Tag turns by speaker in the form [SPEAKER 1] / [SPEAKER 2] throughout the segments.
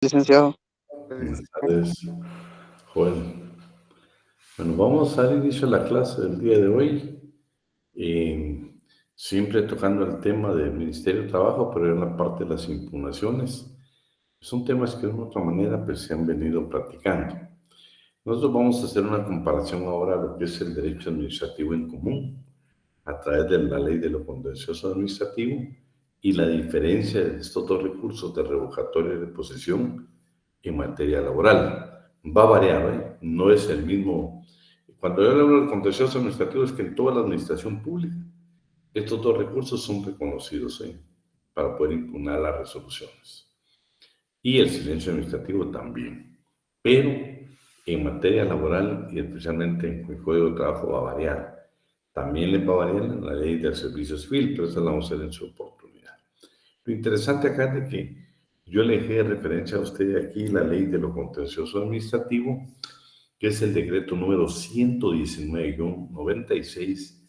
[SPEAKER 1] Licenciado.
[SPEAKER 2] Buenas tardes, Joel. Bueno, vamos a dar inicio a la clase del día de hoy, siempre tocando el tema del Ministerio de Trabajo, pero en la parte de las impugnaciones. Son temas que de una u otra manera pues, se han venido practicando. Nosotros vamos a hacer una comparación ahora a lo que es el derecho administrativo en común, a través de la ley de lo contencioso administrativo y la diferencia de estos dos recursos de revocatoria y reposición en materia laboral. Va a variar, ¿eh? No es el mismo. Cuando yo hablo del contencioso administrativo es que en toda la administración pública estos dos recursos son reconocidos, ¿eh? Para poder impugnar las resoluciones. Y el silencio administrativo también. Pero en materia laboral y especialmente en el Código de Trabajo va a variar. También le va a variar en la ley del servicio civil, pero esa la vamos a hacer en su oportunidad. Lo interesante acá es de que yo le dejé de referencia a usted aquí la ley de lo contencioso administrativo, que es el decreto número 119-96,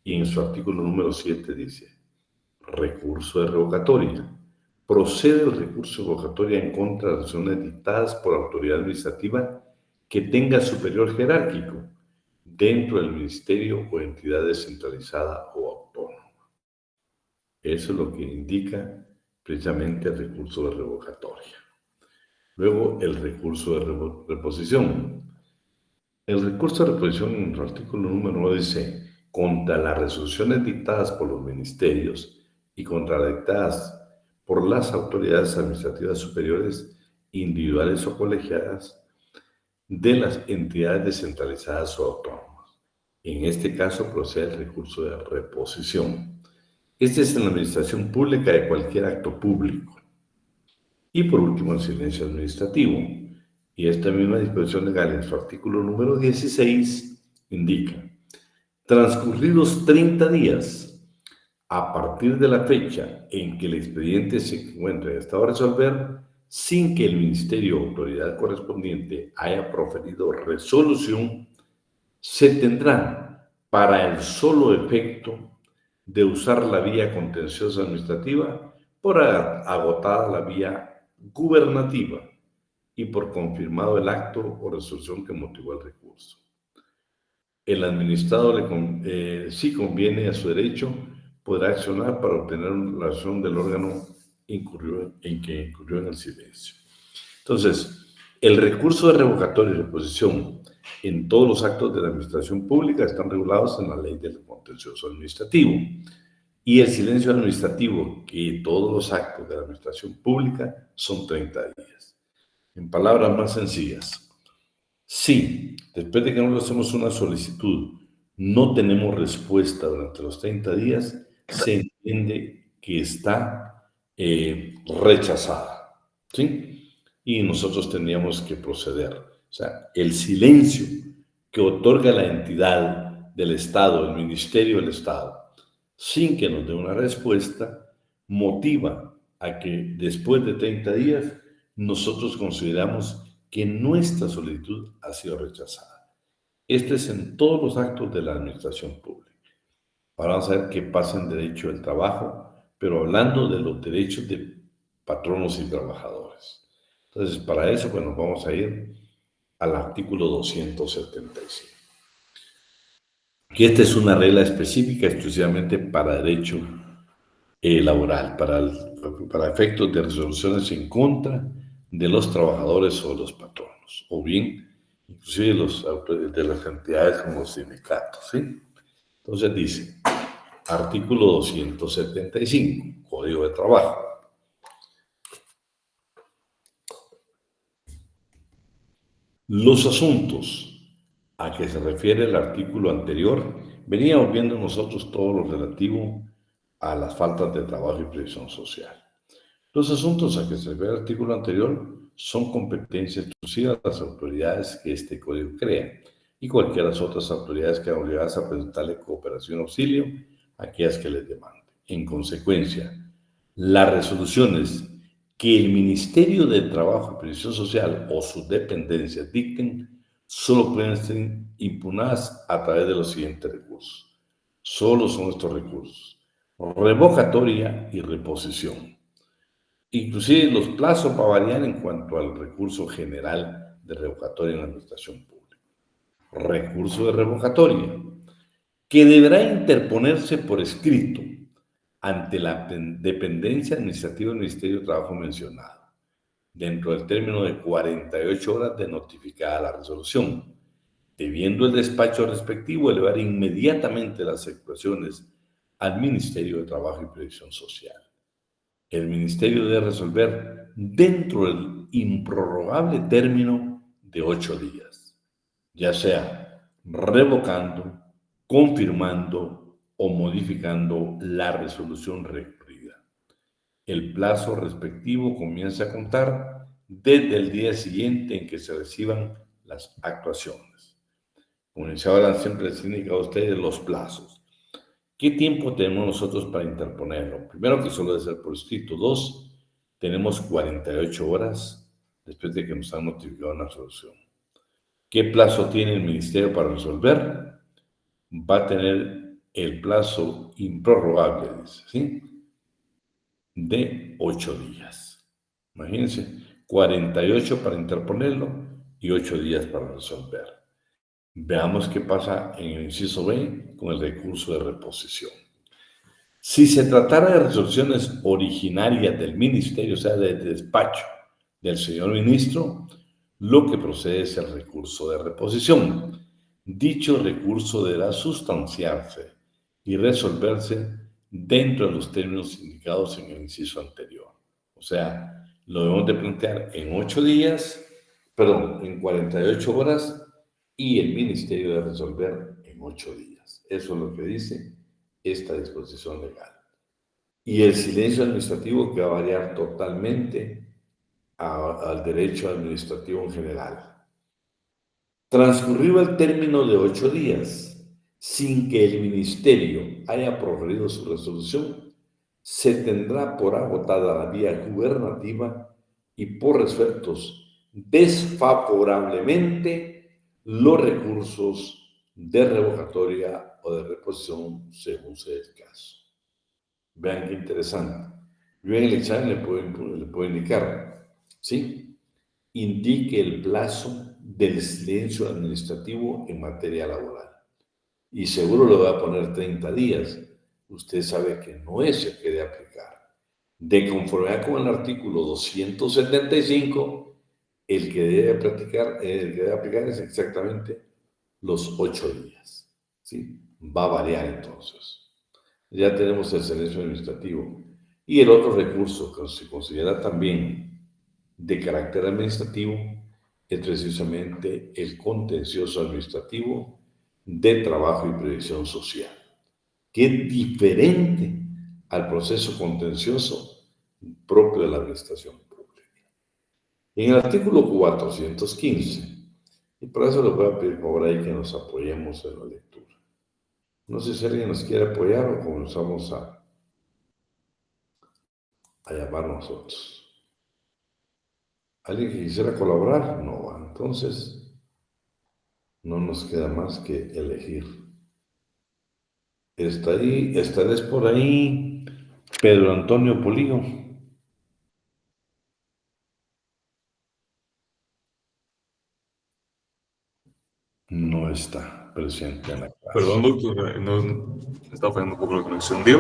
[SPEAKER 2] y en su artículo número 7 dice, recurso de revocatoria. Procede el recurso de revocatoria en contra de acciones dictadas por autoridad administrativa que tenga superior jerárquico dentro del ministerio o entidad descentralizada o autónoma. Eso es lo que indica precisamente el recurso de revocatoria. Luego, el recurso de reposición. El recurso de reposición en el artículo número 9 dice, contra las resoluciones dictadas por los ministerios y contra las dictadas por las autoridades administrativas superiores, individuales o colegiadas, de las entidades descentralizadas o autónomas. En este caso procede el recurso de reposición. Este es en la administración pública de cualquier acto público. Y por último, el silencio administrativo. Y esta misma disposición legal en su artículo número 16 indica, transcurridos 30 días a partir de la fecha en que el expediente se encuentre en estado de resolver, sin que el ministerio o autoridad correspondiente haya proferido resolución, se tendrá para el solo efecto de usar la vía contenciosa administrativa por agotada la vía gubernativa y por confirmado el acto o resolución que motivó el recurso. El administrado, si conviene a su derecho, podrá accionar para obtener la razón del órgano en que incurrió en el silencio. Entonces, el recurso de revocatoria y reposición en todos los actos de la administración pública están regulados en la ley del contencioso administrativo. Y el silencio administrativo, que todos los actos de la administración pública son 30 días. En palabras más sencillas, si después de que nosotros hacemos una solicitud no tenemos respuesta durante los 30 días, se entiende que está rechazada, ¿sí? Y nosotros tendríamos que proceder. O sea, el silencio que otorga la entidad del Estado, el Ministerio del Estado, sin que nos dé una respuesta, motiva a que después de 30 días nosotros consideramos que nuestra solicitud ha sido rechazada. Este es en todos los actos de la administración pública. Ahora vamos a ver qué pasa en derecho del trabajo, pero hablando de los derechos de patronos y trabajadores. Entonces, para eso, bueno, vamos a ir al artículo 275. Que esta es una regla específica exclusivamente para derecho laboral, para efectos de resoluciones en contra de los trabajadores o los patronos, o bien, inclusive de las entidades como los sindicatos, ¿sí? Entonces dice, artículo 275, Código de Trabajo. Los asuntos a que se refiere el artículo anterior, veníamos viendo nosotros todo lo relativo a las faltas de trabajo y previsión social. Los asuntos a que se refiere el artículo anterior son competencia exclusiva de las autoridades que este código crea y cualquiera de las otras autoridades que quedan obligadas a presentarle cooperación o auxilio a aquellas que les demanden. En consecuencia, las resoluciones que el Ministerio de Trabajo y Previsión Social o sus dependencias dicten solo pueden ser impugnadas a través de los siguientes recursos. Solo son estos recursos: revocatoria y reposición. Inclusive los plazos va a variar en cuanto al recurso general de revocatoria en la administración pública. Recurso de revocatoria, que deberá interponerse por escrito ante la dependencia administrativa del Ministerio de Trabajo mencionado, dentro del término de 48 horas de notificada la resolución, debiendo el despacho respectivo elevar inmediatamente las actuaciones al Ministerio de Trabajo y Previsión Social. El Ministerio debe resolver dentro del improrrogable término de 8 días, ya sea revocando, confirmando o modificando la resolución recurrida. El plazo respectivo comienza a contar desde el día siguiente en que se reciban las actuaciones. Como les hablan, siempre les indica a ustedes los plazos. ¿Qué tiempo tenemos nosotros para interponerlo? Primero, que solo debe ser por escrito. Dos, tenemos 48 horas después de que nos han notificado una resolución. ¿Qué plazo tiene el ministerio para resolver? Va a tener el plazo improrrogable, dice, ¿sí? De 8 días. Imagínense, 48 para interponerlo y 8 días para resolver. Veamos qué pasa en el inciso B con el recurso de reposición. Si se tratara de resoluciones originarias del ministerio, o sea, del despacho del señor ministro, lo que procede es el recurso de reposición. Dicho recurso deberá sustanciarse y resolverse dentro de los términos indicados en el inciso anterior. O sea, lo debemos de plantear en 8 días, perdón, en 48 horas, y el ministerio debe resolver en 8 días. Eso es lo que dice esta disposición legal. Y el silencio administrativo, que va a variar totalmente al derecho administrativo en general. Transcurrido el término de 8 días, sin que el ministerio haya proferido su resolución, se tendrá por agotada la vía gubernativa y por resueltos desfavorablemente los recursos de revocatoria o de reposición según sea el caso. Vean qué interesante. Yo en el examen le puedo indicar, ¿sí? Indique el plazo del silencio administrativo en materia laboral. Y seguro le va a poner 30 días. Usted sabe que no es el que debe aplicar. De conformidad con el artículo 275, el que debe aplicar es exactamente los 8 días. ¿Sí? Va a variar entonces. Ya tenemos el silencio administrativo. Y el otro recurso que se considera también de carácter administrativo es precisamente el contencioso administrativo de trabajo y previsión social, que es diferente al proceso contencioso propio de la administración pública. En el artículo 415, y por eso les voy a pedir por favor ahí que nos apoyemos en la lectura. No sé si alguien nos quiere apoyar o comenzamos a llamar nosotros. ¿Alguien que quisiera colaborar? No, entonces no nos queda más que elegir. ¿Estarás por ahí, Pedro Antonio Polillo? No está presente en la clase.
[SPEAKER 1] Perdón, doctor, no, está fallando un poco la conexión. ¿Digo?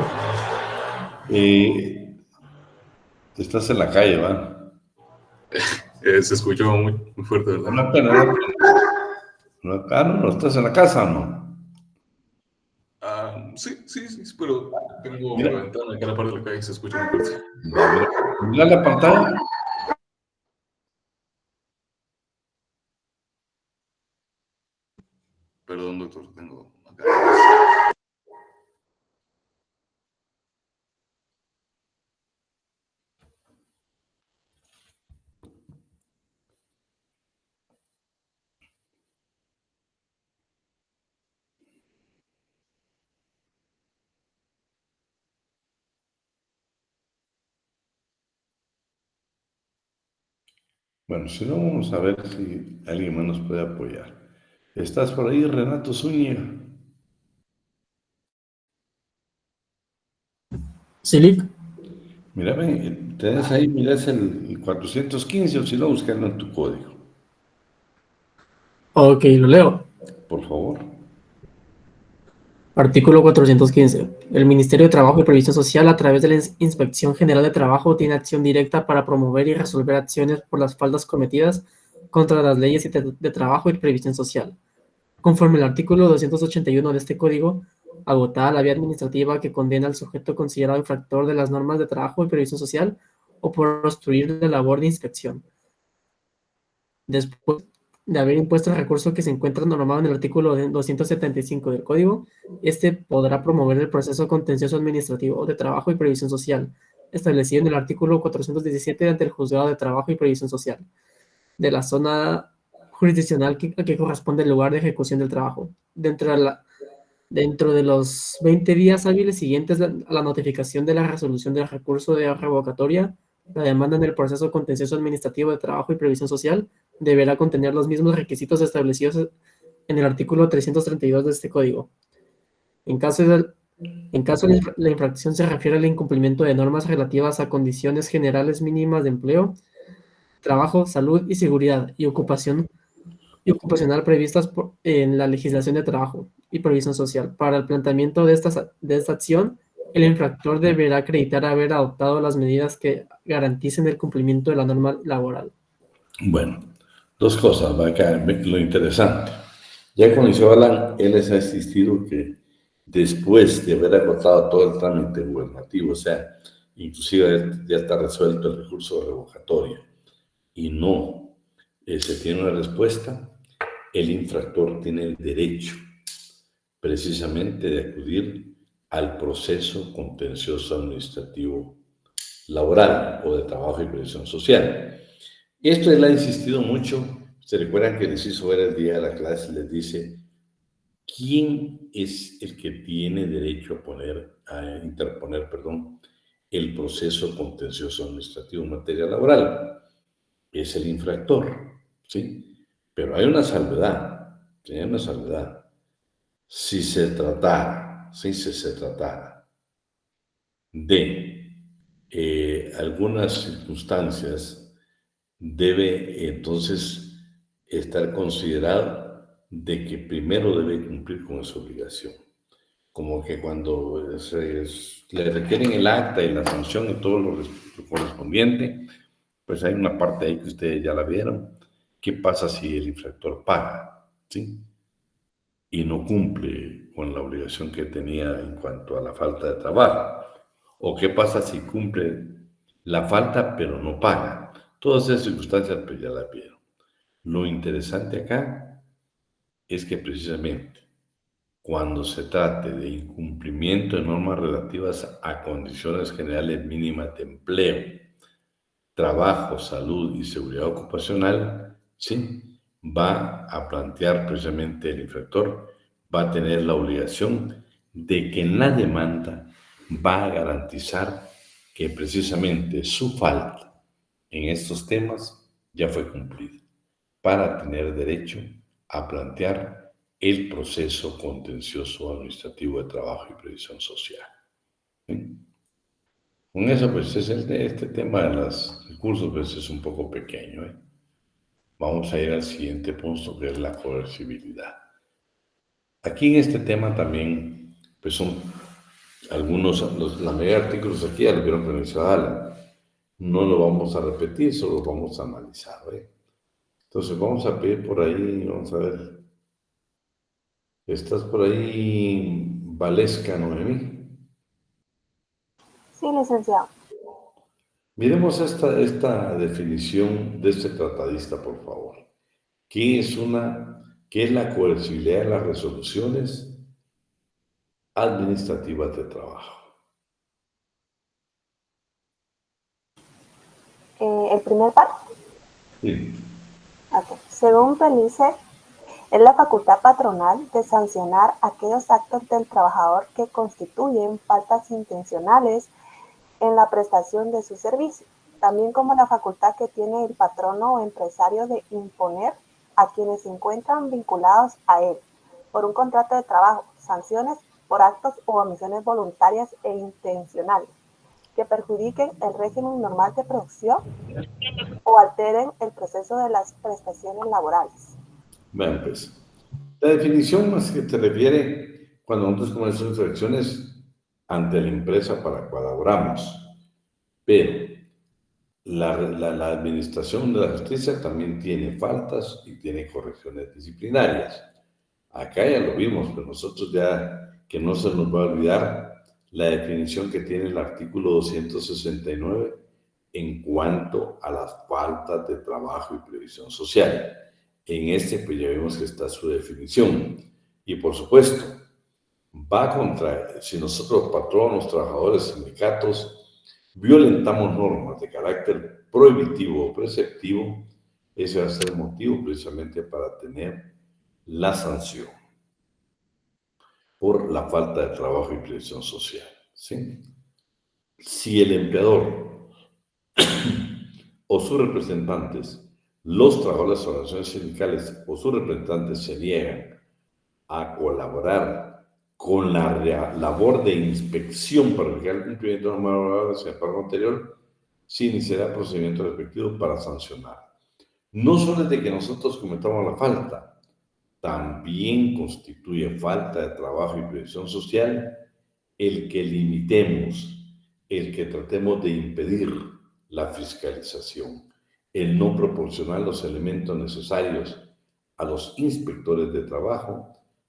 [SPEAKER 2] Estás en la calle, ¿va?
[SPEAKER 1] Se escuchó muy fuerte, ¿verdad?
[SPEAKER 2] Una pena, no, estás en la casa, ¿no?
[SPEAKER 1] Sí, pero tengo
[SPEAKER 2] Mira,
[SPEAKER 1] la ventana acá en la parte de la calle y se escucha muy fuerte.
[SPEAKER 2] mira la pantalla.
[SPEAKER 1] Perdón, doctor, tengo acá.
[SPEAKER 2] Bueno, si no, vamos a ver si alguien más nos puede apoyar. ¿Estás por ahí, Renato Zúñiga?
[SPEAKER 3] Silip.
[SPEAKER 2] Mírame, Tenés ahí, mirás el 415 o si no, buscarlo en tu código,
[SPEAKER 3] Ok, lo leo.
[SPEAKER 2] por favor.
[SPEAKER 3] Artículo 415. El Ministerio de Trabajo y Previsión Social, a través de la Inspección General de Trabajo, tiene acción directa para promover y resolver acciones por las faltas cometidas contra las leyes de trabajo y previsión social. Conforme al artículo 281 de este código, agotada la vía administrativa que condena al sujeto considerado infractor de las normas de trabajo y previsión social o por obstruir la labor de inspección. Después de haber impuesto el recurso que se encuentra normado en el artículo 275 del Código, este podrá promover el proceso contencioso administrativo de trabajo y previsión social, establecido en el artículo 417 ante el Juzgado de Trabajo y Previsión Social, de la zona jurisdiccional a que corresponde el lugar de ejecución del trabajo, dentro de los 20 días hábiles siguientes a la notificación de la resolución del recurso de revocatoria. La demanda en el proceso contencioso administrativo de trabajo y previsión social deberá contener los mismos requisitos establecidos en el artículo 332 de este código. En caso de la infracción se refiere al incumplimiento de normas relativas a condiciones generales mínimas de empleo, trabajo, salud y seguridad y ocupacional previstas en la legislación de trabajo y previsión social. Para el planteamiento de esta acción, el infractor deberá acreditar haber adoptado las medidas que garanticen el cumplimiento de la norma laboral.
[SPEAKER 2] Bueno, dos cosas, va acá, lo interesante. Ya con Alan, él les ha insistido que después de haber agotado todo el trámite gubernativo, o sea, inclusive ya está resuelto el recurso de revocatoria y no se tiene una respuesta, el infractor tiene el derecho precisamente de acudir al proceso contencioso administrativo laboral o de trabajo y previsión social. Esto él ha insistido mucho. Se recuerdan que les hizo ver el día de la clase, les dice, ¿quién es el que tiene derecho a interponer, el proceso contencioso administrativo en materia laboral? Es el infractor, ¿sí? Pero hay una salvedad, ¿sí? Hay una salvedad. Si se tratara de algunas circunstancias, debe entonces estar considerado de que primero debe cumplir con esa obligación. Como que cuando le requieren el acta y la sanción y todo lo correspondiente, pues hay una parte ahí que ustedes ya la vieron. ¿Qué pasa si el infractor paga? ¿Sí? Y no cumple con la obligación que tenía en cuanto a la falta de trabajo. ¿O qué pasa si cumple la falta pero no paga? Todas esas circunstancias pues ya las vieron. Lo interesante acá es que precisamente cuando se trate de incumplimiento de normas relativas a condiciones generales mínimas de empleo, trabajo, salud y seguridad ocupacional, ¿sí? Va a plantear precisamente el infractor, va a tener la obligación de que en la demanda va a garantizar que precisamente su falta en estos temas ya fue cumplida para tener derecho a plantear el proceso contencioso administrativo de trabajo y previsión social. ¿Sí? Con eso, pues, este tema de los recursos, pues, es un poco pequeño, ¿eh? Vamos a ir al siguiente punto, que es la coercibilidad. Aquí en este tema también, pues, son algunos, la mayoría de artículos aquí ya lo vieron con Isabel. No lo vamos a repetir, solo lo vamos a analizar, ¿eh? Entonces, vamos a pedir por ahí, vamos a ver. ¿Estás por ahí, Valesca Noemí?
[SPEAKER 4] Sí, licenciado.
[SPEAKER 2] Miremos esta definición de este tratadista, por favor. ¿Qué es la coercibilidad de las resoluciones administrativas de trabajo?
[SPEAKER 4] El primer párrafo.
[SPEAKER 2] Sí.
[SPEAKER 4] Okay. Según Felice, es la facultad patronal de sancionar aquellos actos del trabajador que constituyen faltas intencionales en la prestación de su servicio, también como la facultad que tiene el patrono o empresario de imponer a quienes se encuentran vinculados a él por un contrato de trabajo sanciones por actos o omisiones voluntarias e intencionales, que perjudiquen el régimen normal de producción o alteren el proceso de las prestaciones laborales.
[SPEAKER 2] Bueno, pues, la definición más que te refiere cuando nosotros comenzamos infracciones ante la empresa para la cual laboramos, pero la administración de la justicia también tiene faltas y tiene correcciones disciplinarias. Acá ya lo vimos, pero nosotros ya, que no se nos va a olvidar la definición que tiene el artículo 269 en cuanto a las faltas de trabajo y previsión social. En este, pues ya vemos que está su definición. Y por supuesto, va contra, si nosotros, patronos, trabajadores, sindicatos, violentamos normas de carácter prohibitivo o preceptivo, ese va a ser el motivo precisamente para tener la sanción por la falta de trabajo y previsión social, ¿sí? Si el empleador o sus representantes, los trabajadores de las organizaciones sindicales o sus representantes se niegan a colaborar con la labor de inspección para verificar el cumplimiento de las normas laborales en el párrafo anterior, se iniciará procedimiento respectivo para sancionar. No solo es de que nosotros cometamos la falta, también constituye falta de trabajo y previsión social el que limitemos, el que tratemos de impedir la fiscalización, el no proporcionar los elementos necesarios a los inspectores de trabajo.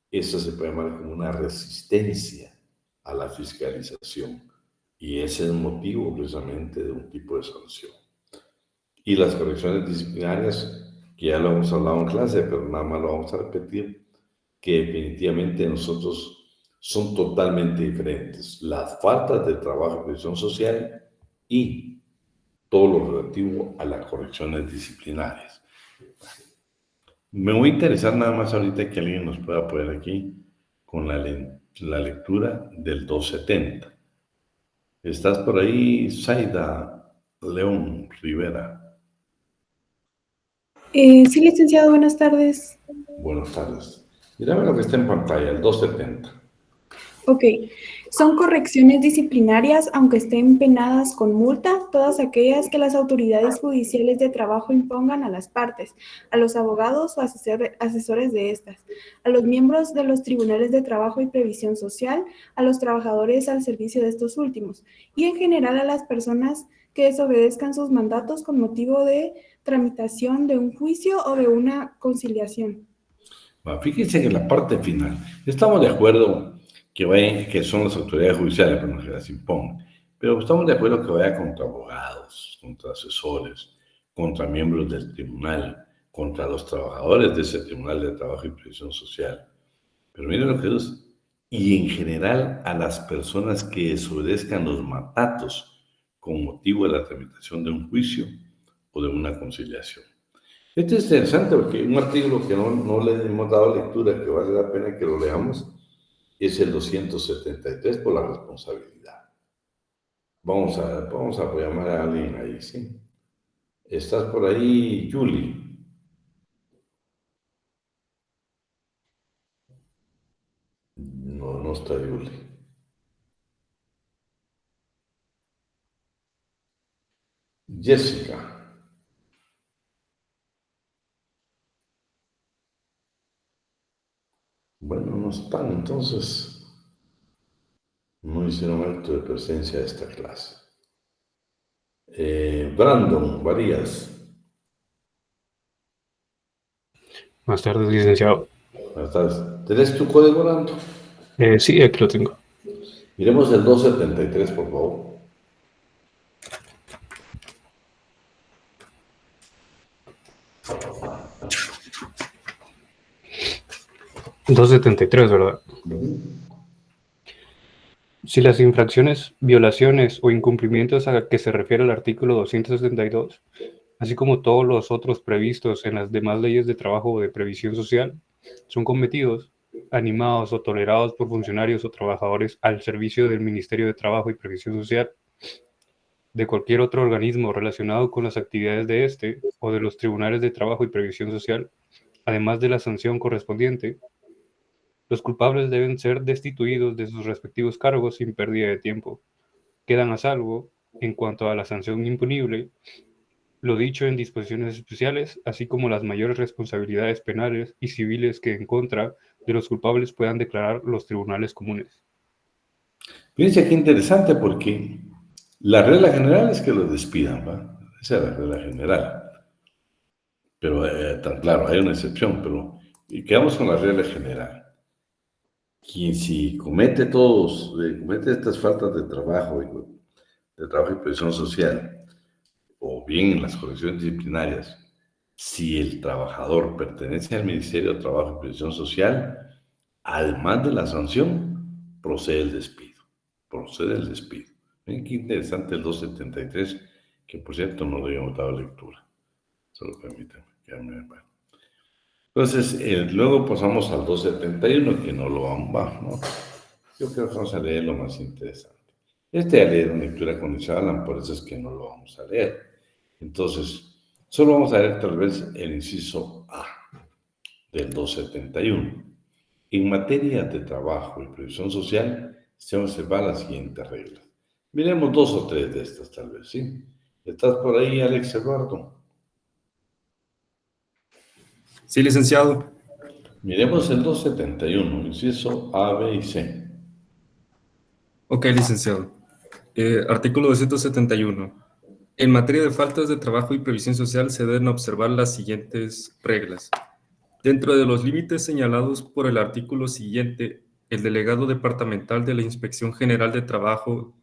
[SPEAKER 2] Eso se puede llamar como una resistencia a la fiscalización, y ese es el motivo precisamente de un tipo de sanción. Y las correcciones disciplinarias, que ya lo hemos hablado en clase, pero nada más lo vamos a repetir, que definitivamente nosotros son totalmente diferentes. Las faltas de trabajo y previsión social y todo lo relativo a las correcciones disciplinarias. Me voy a interesar nada más ahorita que alguien nos pueda apoyar aquí con la lectura del 270. ¿Estás por ahí, Zaida León Rivera?
[SPEAKER 5] Sí, licenciado, buenas tardes.
[SPEAKER 2] Buenas tardes. Mírame lo que está en pantalla, el 270.
[SPEAKER 5] Ok, son correcciones disciplinarias, aunque estén penadas con multa, todas aquellas que las autoridades judiciales de trabajo impongan a las partes, a los abogados o asesores de estas, a los miembros de los tribunales de trabajo y previsión social, a los trabajadores al servicio de estos últimos, y en general a las personas que desobedezcan sus mandatos con motivo de tramitación de un juicio o de una conciliación.
[SPEAKER 2] Fíjense que en la parte final, estamos de acuerdo que son las autoridades judiciales, pero no se las impongan, pero estamos de acuerdo que vaya contra abogados, contra asesores, contra miembros del tribunal, contra los trabajadores de ese tribunal de trabajo y previsión social. Pero miren lo que dice, y en general a las personas que desobedezcan los mandatos con motivo de la tramitación de un juicio o de una conciliación. Esto es interesante porque un artículo que no le hemos dado lectura, que vale la pena que lo leamos, es el 273 por la responsabilidad. Vamos a llamar a alguien ahí, ¿sí? ¿Estás por ahí, Julie? No está Julie. Jessica. Bueno, no están, entonces no hicieron acto de presencia de esta clase. Brandon Varías.
[SPEAKER 6] Buenas tardes, licenciado.
[SPEAKER 2] Buenas tardes. ¿Tenés tu código, Brandon?
[SPEAKER 6] Sí, aquí lo tengo.
[SPEAKER 2] Miremos el 273, por favor.
[SPEAKER 6] $273, ¿verdad? Si las infracciones, violaciones o incumplimientos a que se refiere el artículo 272, así como todos los otros previstos en las demás leyes de trabajo o de previsión social, son cometidos, animados o tolerados por funcionarios o trabajadores al servicio del Ministerio de Trabajo y Previsión Social, de cualquier otro organismo relacionado con las actividades de este o de los tribunales de trabajo y previsión social, además de la sanción correspondiente, los culpables deben ser destituidos de sus respectivos cargos sin pérdida de tiempo. Quedan a salvo en cuanto a la sanción imponible, lo dicho en disposiciones especiales, así como las mayores responsabilidades penales y civiles que en contra de los culpables puedan declarar los tribunales comunes.
[SPEAKER 2] Fíjense qué interesante porque la regla general es que los despidan, ¿va? Esa es la regla general. Pero, tan claro, hay una excepción, pero y quedamos con la regla general. Quien si comete estas faltas de trabajo y presión social, o bien en las correcciones disciplinarias, si el trabajador pertenece al Ministerio de Trabajo y Previsión Social, además de la sanción, procede el despido. Procede el despido. Miren qué interesante el 273, que por cierto no le habíamos dado lectura. Solo permítanme. Entonces, luego pasamos al 271, que no lo vamos, ¿no? Yo creo que vamos a leer lo más interesante. Este a leer una lectura con Isabel, por eso es que no lo vamos a leer. Entonces, solo vamos a leer tal vez el inciso A del 271. En materia de trabajo y previsión social, se observan las siguientes reglas. Miremos 2 o 3 de estas tal vez, ¿sí? ¿Estás por ahí, Alex Eduardo?
[SPEAKER 1] Sí, licenciado.
[SPEAKER 2] Miremos el 271, inciso A, B y C.
[SPEAKER 1] Ok, licenciado. Artículo 271. En materia de faltas de trabajo y previsión social se deben observar las siguientes reglas. Dentro de los límites señalados por el artículo siguiente, el delegado departamental de la Inspección General de Trabajo,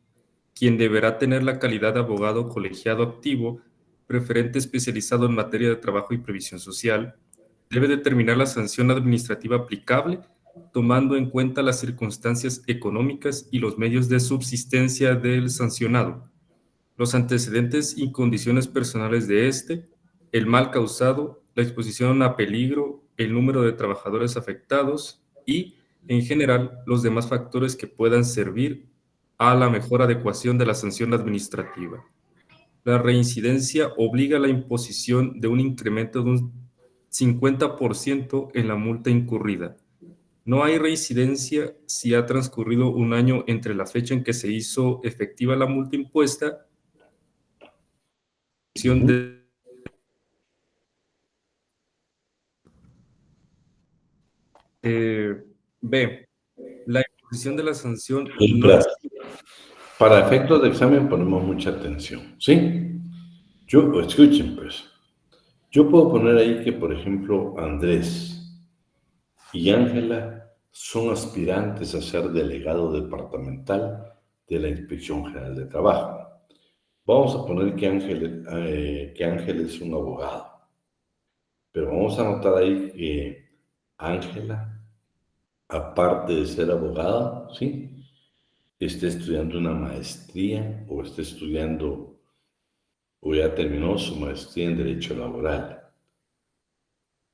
[SPEAKER 1] quien deberá tener la calidad de abogado colegiado activo, preferente especializado en materia de trabajo y previsión social, debe determinar la sanción administrativa aplicable, tomando en cuenta las circunstancias económicas y los medios de subsistencia del sancionado, los antecedentes y condiciones personales de éste, el mal causado, la exposición a peligro, el número de trabajadores afectados y, en general, los demás factores que puedan servir a la mejor adecuación de la sanción administrativa. La reincidencia obliga a la imposición de un incremento de un 50% en la multa incurrida. No hay reincidencia si ha transcurrido un año entre la fecha en que se hizo efectiva la multa impuesta y la de B. La imposición de la sanción no
[SPEAKER 2] Gracias. Para efectos de examen ponemos mucha atención, ¿sí? Escuchen pues, yo puedo poner ahí que, por ejemplo, Andrés y Ángela son aspirantes a ser delegado departamental de la Inspección General de Trabajo. Vamos a poner que Ángel es un abogado, pero vamos a anotar ahí que Ángela, aparte de ser abogada, ¿sí?, esté estudiando una maestría o esté estudiando o ya terminó su maestría en Derecho Laboral.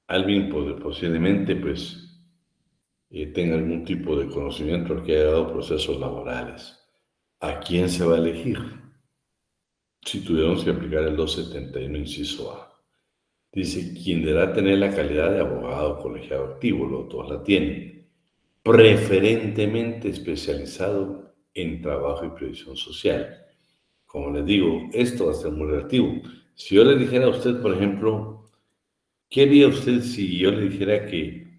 [SPEAKER 2] Alguien posiblemente pues tenga algún tipo de conocimiento que haya dado procesos laborales. ¿A quién se va a elegir? Si tuviéramos que aplicar el 271 inciso A. Dice, quien deberá tener la calidad de abogado colegiado activo, los dos la tienen, preferentemente especializado en trabajo y previsión social. Como les digo, esto va a ser muy relativo. Si yo le dijera a usted, por ejemplo, ¿qué haría usted si yo le dijera que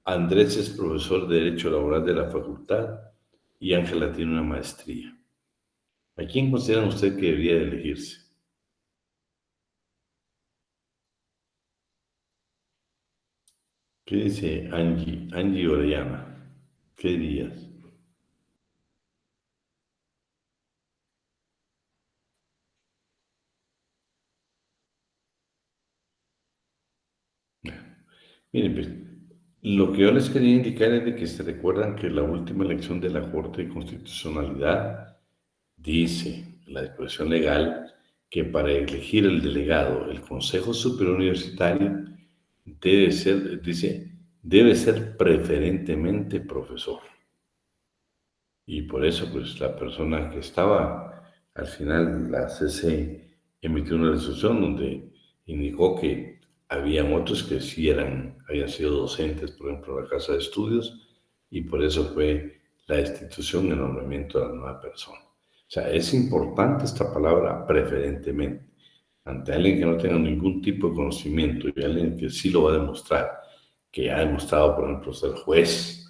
[SPEAKER 2] Andrés es profesor de Derecho Laboral de la facultad y Ángela tiene una maestría? ¿A quién considera usted que debería de elegirse? ¿Qué dice Angie Orellana? ¿Qué dirías? Miren, pues, lo que yo les quería indicar es de que se recuerdan que la última elección de la Corte de Constitucionalidad dice la disposición legal que para elegir el delegado, el Consejo Superior Universitario debe ser, dice, debe ser preferentemente profesor. Y por eso, pues, la persona que estaba, al final, la CC emitió una resolución donde indicó que habían otros que sí habían sido docentes, por ejemplo, en la Casa de Estudios, y por eso fue la destitución y el nombramiento de la nueva persona. O sea, es importante esta palabra preferentemente. Ante alguien que no tenga ningún tipo de conocimiento y alguien que sí lo va a demostrar, que ha demostrado, por ejemplo, ser juez,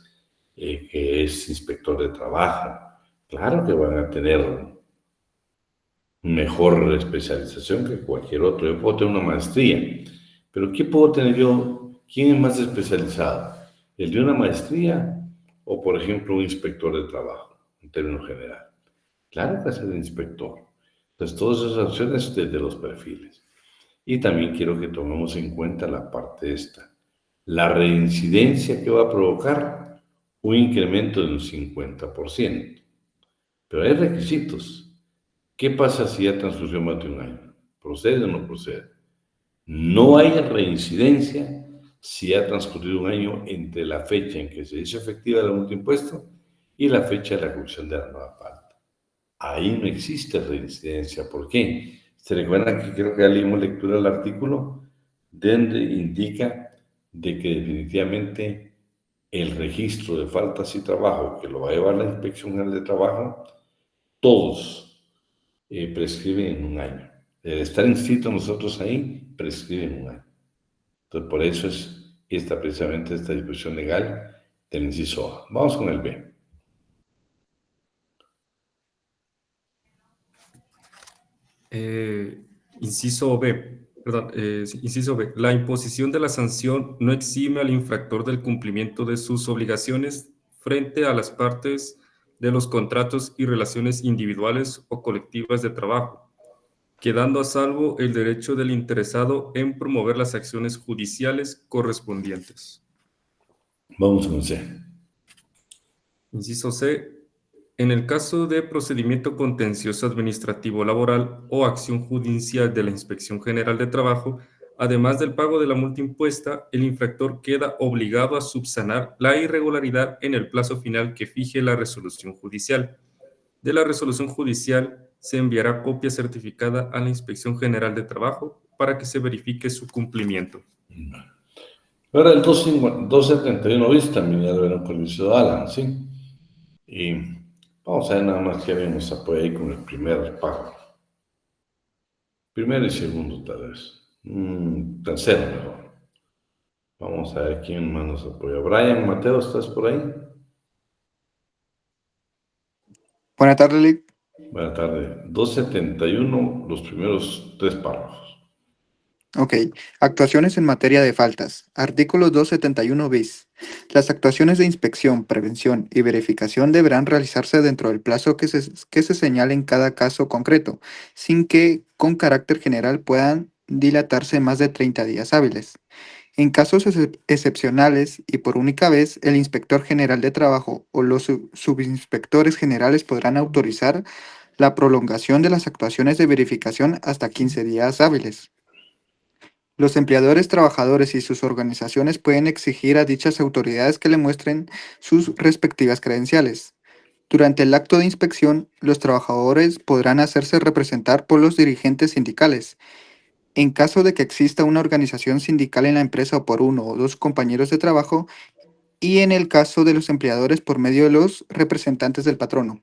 [SPEAKER 2] que es inspector de trabajo, claro que van a tener mejor especialización que cualquier otro. Yo puedo tener una maestría, pero ¿qué puedo tener yo? ¿Quién es más especializado? ¿El de una maestría o, por ejemplo, un inspector de trabajo, en términos generales? Claro que es el inspector. Entonces, todas esas opciones desde los perfiles. Y también quiero que tomemos en cuenta la parte esta. La reincidencia que va a provocar un incremento de un 50%. Pero hay requisitos. ¿Qué pasa si ya transcurrió más de un año? ¿Procede o no procede? No hay reincidencia si ha transcurrido un año entre la fecha en que se hizo efectiva el multiimpuesto y la fecha de la ejecución de la nueva falta. Ahí no existe reincidencia. ¿Por qué? ¿Se recuerdan que creo que ya leímos lectura del artículo? Donde indica de que definitivamente el registro de faltas y trabajo que lo va a llevar la Inspección General de Trabajo, todos prescriben en un año. El estar inscrito nosotros ahí prescribe en un año. Entonces, por eso es precisamente esta disposición legal del inciso A. Vamos con el B.
[SPEAKER 1] Inciso B, perdón, inciso B. La imposición de la sanción no exime al infractor del cumplimiento de sus obligaciones frente a las partes de los contratos y relaciones individuales o colectivas de trabajo, quedando a salvo el derecho del interesado en promover las acciones judiciales correspondientes.
[SPEAKER 2] Vamos con C.
[SPEAKER 1] Inciso C. En el caso de procedimiento contencioso administrativo laboral o acción judicial de la Inspección General de Trabajo, además del pago de la multa impuesta, el infractor queda obligado a subsanar la irregularidad en el plazo final que fije la resolución judicial. De la resolución judicial se enviará copia certificada a la Inspección General de Trabajo para que se verifique su cumplimiento.
[SPEAKER 2] Ahora el 271 bis también ya lo vieron con el inciso Alan, ¿sí? Y vamos a ver nada más que habíamos apoyado ahí con el primer párrafo. Primero y segundo, tal vez. Tercero, mejor. Vamos a ver quién más nos apoya. Brian, Mateo, ¿estás por ahí?
[SPEAKER 7] Buenas tardes, Lick.
[SPEAKER 2] Buenas tardes. 271, los primeros tres párrafos.
[SPEAKER 7] Ok. Actuaciones en materia de faltas. Artículo 271 bis. Las actuaciones de inspección, prevención y verificación deberán realizarse dentro del plazo que se señale en cada caso concreto, sin que, con carácter general, puedan dilatarse más de 30 días hábiles. En casos excepcionales y por única vez, el inspector general de trabajo o los subinspectores generales podrán autorizar la prolongación de las actuaciones de verificación hasta 15 días hábiles. Los empleadores, trabajadores y sus organizaciones pueden exigir a dichas autoridades que le muestren sus respectivas credenciales. Durante el acto de inspección, los trabajadores podrán hacerse representar por los dirigentes sindicales. En caso de que exista una organización sindical en la empresa o por uno o dos compañeros de trabajo, y en el caso de los empleadores por medio de los representantes del patrono.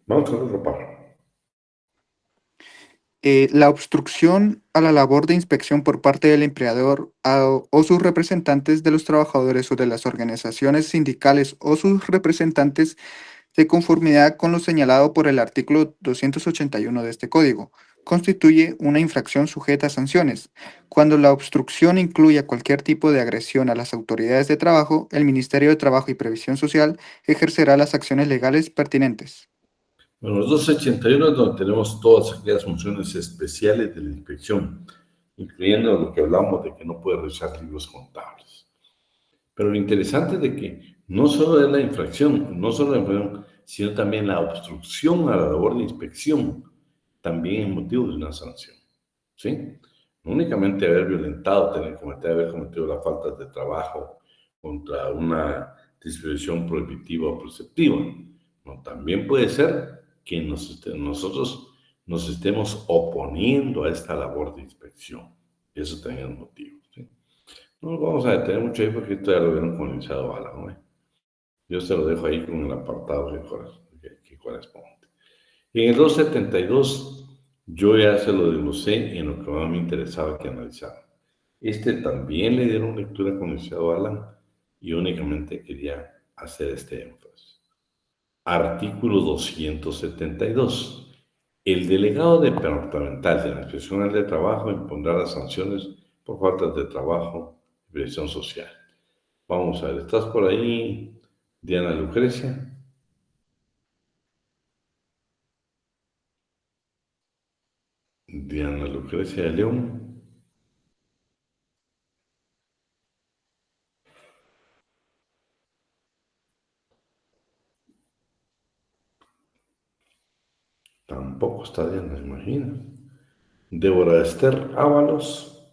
[SPEAKER 2] Vamos con otro párrafo.
[SPEAKER 7] La obstrucción a la labor de inspección por parte del empleador o sus representantes de los trabajadores o de las organizaciones sindicales o sus representantes de conformidad con lo señalado por el artículo 281 de este código, constituye una infracción sujeta a sanciones. Cuando la obstrucción incluya cualquier tipo de agresión a las autoridades de trabajo, el Ministerio de Trabajo y Previsión Social ejercerá las acciones legales pertinentes.
[SPEAKER 2] Bueno, los 281 es donde tenemos todas aquellas funciones especiales de la inspección, incluyendo lo que hablamos de que no puede revisar libros contables. Pero lo interesante es de que no solo es la infracción, sino también la obstrucción a la labor de inspección, también es motivo de una sanción, ¿sí? No únicamente haber violentado, haber cometido las faltas de trabajo contra una disposición prohibitiva o preceptiva, no, también puede ser que nosotros nos estemos oponiendo a esta labor de inspección. Eso también es motivo, ¿sí? No nos vamos a detener mucho ahí porque esto ya lo vieron con el licenciado Bala, ¿no? Yo se lo dejo ahí con el apartado que corresponde. En el 272, yo ya se lo desglosé en lo que más me interesaba que analizara. También le dieron lectura con el licenciado Alan y únicamente quería hacer este énfasis. Artículo 272. El delegado departamental de la Inspección General de Trabajo impondrá las sanciones por faltas de trabajo y previsión social. Vamos a ver, ¿estás por ahí, Diana Lucrecia? Diana Lucrecia de León. Tampoco está Diana, imagina. Débora Esther Ábalos.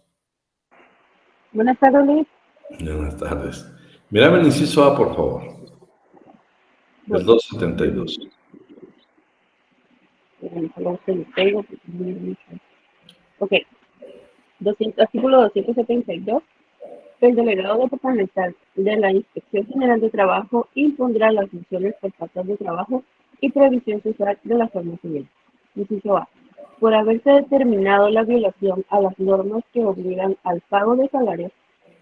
[SPEAKER 8] Buenas tardes, Luis.
[SPEAKER 2] Buenas tardes. Mírame el inciso A, por favor. Del 272.
[SPEAKER 8] Ok. Artículo 272. El delegado departamental de la Inspección General de Trabajo impondrá las sanciones por faltas de trabajo y previsión social de la forma siguiente. Inciso A. Por haberse determinado la violación a las normas que obligan al pago de salarios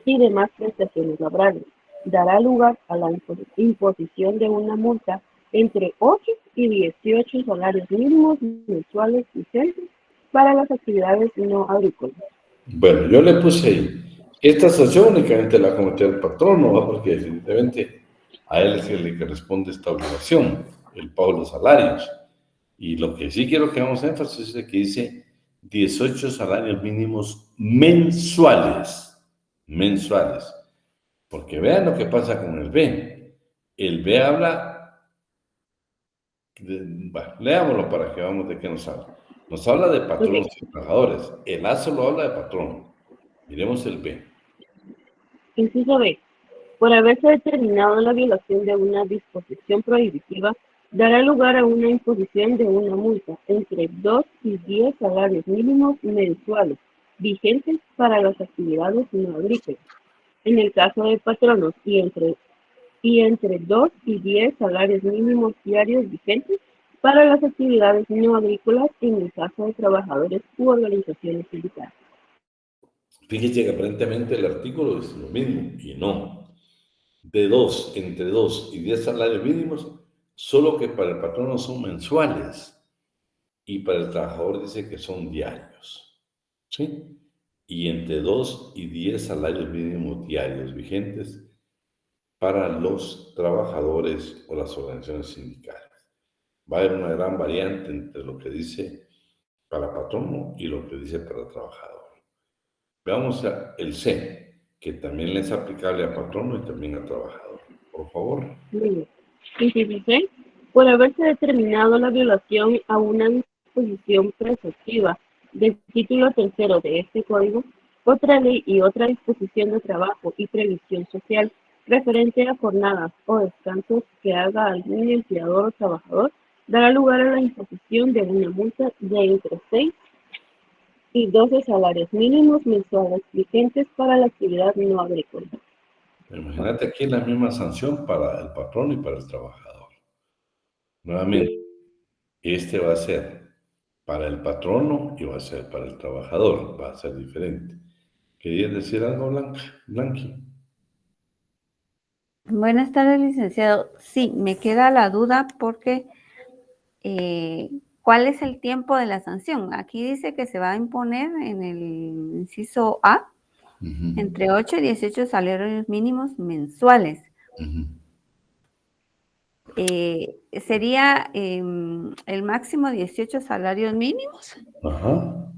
[SPEAKER 8] y demás prestaciones laborales, dará lugar a la imposición de una multa entre 8 y 18 salarios mínimos mensuales vigentes para las actividades no agrícolas.
[SPEAKER 2] Bueno, yo le puse ahí. Esta sanción únicamente la cometió el patrón, ¿no? Porque evidentemente a él es el que le corresponde esta obligación, el pago de los salarios. Y lo que sí quiero que hagamos énfasis es que dice 18 salarios mínimos mensuales. Mensuales. Porque vean lo que pasa con el B. El B habla, bueno, leámoslo para que veamos de qué nos habla. Nos habla de patronos y trabajadores. El A solo habla de patrón. Miremos el B.
[SPEAKER 8] Inciso B. Por haberse determinado la violación de una disposición prohibitiva, dará lugar a una imposición de una multa entre 2 y 10 salarios mínimos mensuales vigentes para las actividades no agrícolas. En el caso de patronos y entre 2 y 10 salarios mínimos diarios vigentes para las actividades no agrícolas en el caso de trabajadores u organizaciones sindicales.
[SPEAKER 2] Fíjese que aparentemente el artículo es lo mismo, y no. Entre 2 y 10 salarios mínimos, solo que para el patrono son mensuales, y para el trabajador dice que son diarios. ¿Sí? Y entre 2 y 10 salarios mínimos diarios vigentes para los trabajadores o las organizaciones sindicales. Va a haber una gran variante entre lo que dice para patrono y lo que dice para trabajador. Veamos el C, que también es aplicable a patrono y también a trabajador. Por favor.
[SPEAKER 8] Inciso C. Por haberse determinado la violación a una disposición preceptiva del título tercero de este código, otra ley y otra disposición de trabajo y previsión social referente a jornadas o descansos que haga algún empleador o trabajador, dará lugar a la imposición de una multa de entre 6 y 12 salarios mínimos mensuales vigentes para la actividad no agrícola.
[SPEAKER 2] Imagínate aquí la misma sanción para el patrón y para el trabajador. Nuevamente, este va a ser para el patrono y va a ser para el trabajador, va a ser diferente. ¿Querías decir algo, Blanqui?
[SPEAKER 9] Buenas tardes, licenciado. Sí, me queda la duda porque ¿cuál es el tiempo de la sanción? Aquí dice que se va a imponer en el inciso A entre 8 y 18 salarios mínimos mensuales. ¿Sería el máximo 18 salarios mínimos?
[SPEAKER 2] Ajá.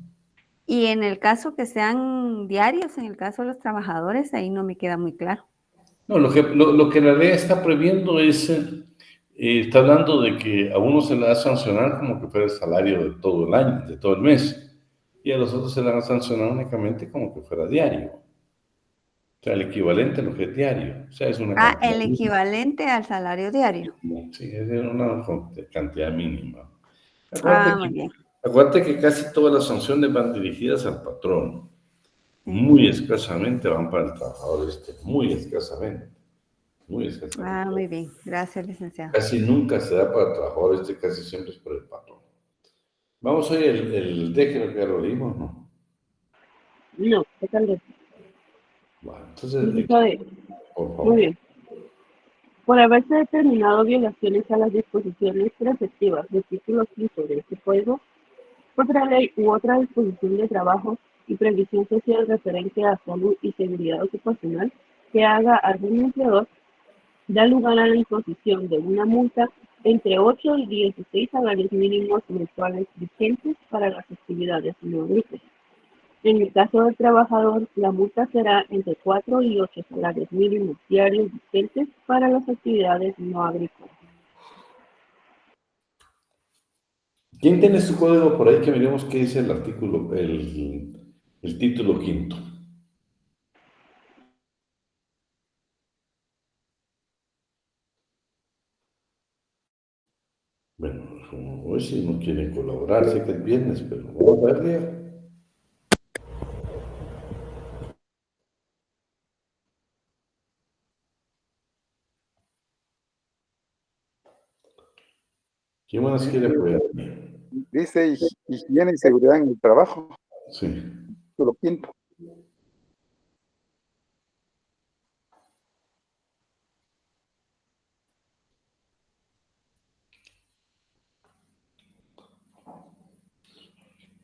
[SPEAKER 9] Y en el caso que sean diarios, en el caso de los trabajadores, ahí no me queda muy claro.
[SPEAKER 2] No, lo que la ley está previendo es, está hablando de que a uno se le va a sancionar como que fuera el salario de todo el año, de todo el mes, y a los otros se le va a sancionar únicamente como que fuera diario. O sea, el equivalente a lo que es diario. O sea, es una
[SPEAKER 9] el equivalente al salario diario.
[SPEAKER 2] Sí, es una cantidad mínima.
[SPEAKER 9] Muy bien.
[SPEAKER 2] Acuérdate que casi todas las sanciones van dirigidas al patrón. Muy escasamente van para el trabajador muy escasamente. Muy escasamente.
[SPEAKER 9] Ah, muy bien. Gracias, licenciado.
[SPEAKER 2] Casi nunca se da para el trabajador, casi siempre es por el patrón. Vamos hoy el D, creo que ya lo leímos, ¿no?
[SPEAKER 8] No, ¿qué tal vez?
[SPEAKER 2] Bueno, entonces,
[SPEAKER 8] Inciso D.
[SPEAKER 2] por
[SPEAKER 8] Muy
[SPEAKER 2] favor.
[SPEAKER 8] bien. Por haberse determinado violaciones a las disposiciones preceptivas del título 5 de este código, otra ley u otra disposición de trabajo y previsión social referente a salud y seguridad ocupacional que haga algún empleador, da lugar a la imposición de una multa entre 8 y 16 salarios mínimos mensuales vigentes para las actividades no agrícolas. En el caso del trabajador, la multa será entre 4 y 8 salarios mínimos diarios vigentes para las actividades no agrícolas.
[SPEAKER 2] ¿Quién tiene su código por ahí que miremos qué dice el artículo, el título 5? Bueno, como hoy sí no quieren colaborar, sé que es viernes, pero vamos a ver. ¿Quién más quiere apoyarme?
[SPEAKER 10] Dice higiene y seguridad en el trabajo,
[SPEAKER 2] Sí.
[SPEAKER 10] título 5.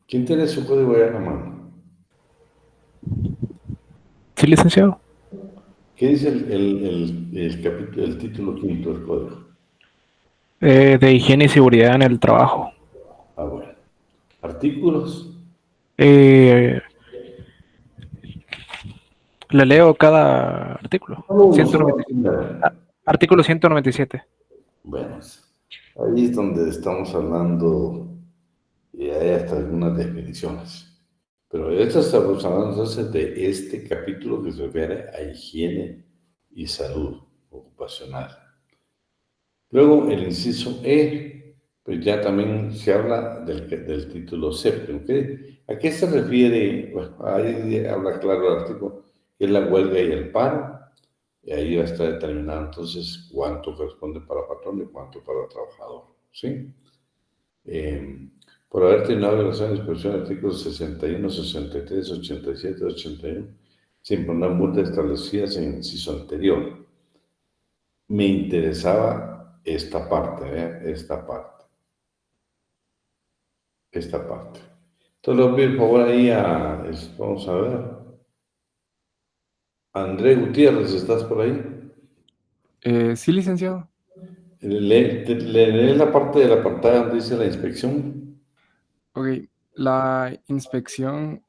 [SPEAKER 2] ¿Quién tiene su código ya en la mano?
[SPEAKER 11] Sí, licenciado.
[SPEAKER 2] ¿Qué dice el capítulo, el título 5 del código?
[SPEAKER 11] De higiene y seguridad en el trabajo.
[SPEAKER 2] Ah, bueno. ¿Artículos?
[SPEAKER 11] Le leo cada artículo. 197. Artículo 197.
[SPEAKER 2] Bueno, ahí es donde estamos hablando y hay hasta algunas definiciones. Pero esto estamos hablando entonces de este capítulo que se refiere a higiene y salud ocupacional. Luego, el inciso E, pues ya también se habla del título séptimo. ¿A qué se refiere? Bueno, ahí habla claro el artículo, que es la huelga y el paro. Y ahí va a estar determinado entonces cuánto corresponde para patrón y cuánto para trabajador. ¿Sí? Por haber terminado violación de disposición de artículos 61, 63, 87, 81, sin poner multas establecidas en el inciso anterior. Me interesaba esta parte, esta parte. Entonces, lo pido por favor ahí vamos a ver. André Gutiérrez, ¿estás por ahí?
[SPEAKER 12] Sí, licenciado.
[SPEAKER 2] ¿Le la parte de la pantalla donde dice la inspección?
[SPEAKER 12] Ok, la inspección,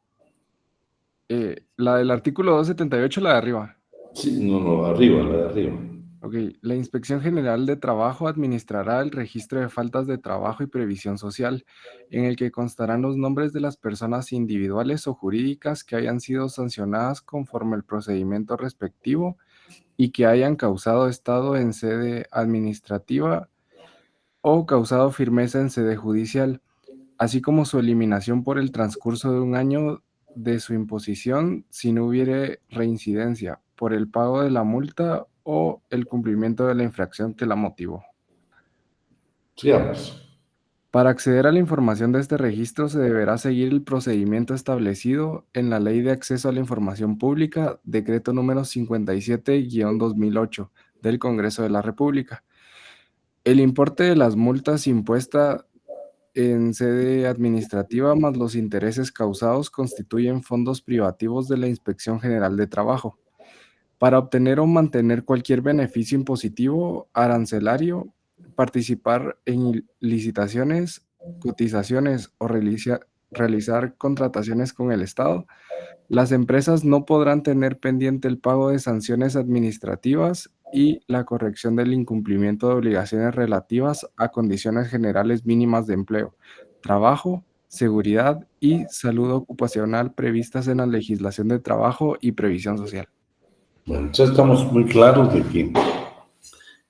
[SPEAKER 12] la del artículo 278, la de arriba.
[SPEAKER 2] Sí, no, arriba, la de arriba.
[SPEAKER 12] Ok, la Inspección General de Trabajo administrará el registro de faltas de trabajo y previsión social, en el que constarán los nombres de las personas individuales o jurídicas que hayan sido sancionadas conforme al procedimiento respectivo y que hayan causado estado en sede administrativa o causado firmeza en sede judicial, así como su eliminación por el transcurso de un año de su imposición si no hubiere reincidencia por el pago de la multa o el cumplimiento de la infracción que la motivó.
[SPEAKER 2] Sigamos.
[SPEAKER 12] Para acceder a la información de este registro se deberá seguir el procedimiento establecido en la Ley de Acceso a la Información Pública, decreto número 57-2008 del Congreso de la República. El importe de las multas impuestas en sede administrativa más los intereses causados constituyen fondos privativos de la Inspección General de Trabajo. Para obtener o mantener cualquier beneficio impositivo, arancelario, participar en licitaciones, cotizaciones o realizar contrataciones con el Estado, las empresas no podrán tener pendiente el pago de sanciones administrativas y la corrección del incumplimiento de obligaciones relativas a condiciones generales mínimas de empleo, trabajo, seguridad y salud ocupacional previstas en la legislación de trabajo y previsión social.
[SPEAKER 2] Bueno, ya estamos muy claros de que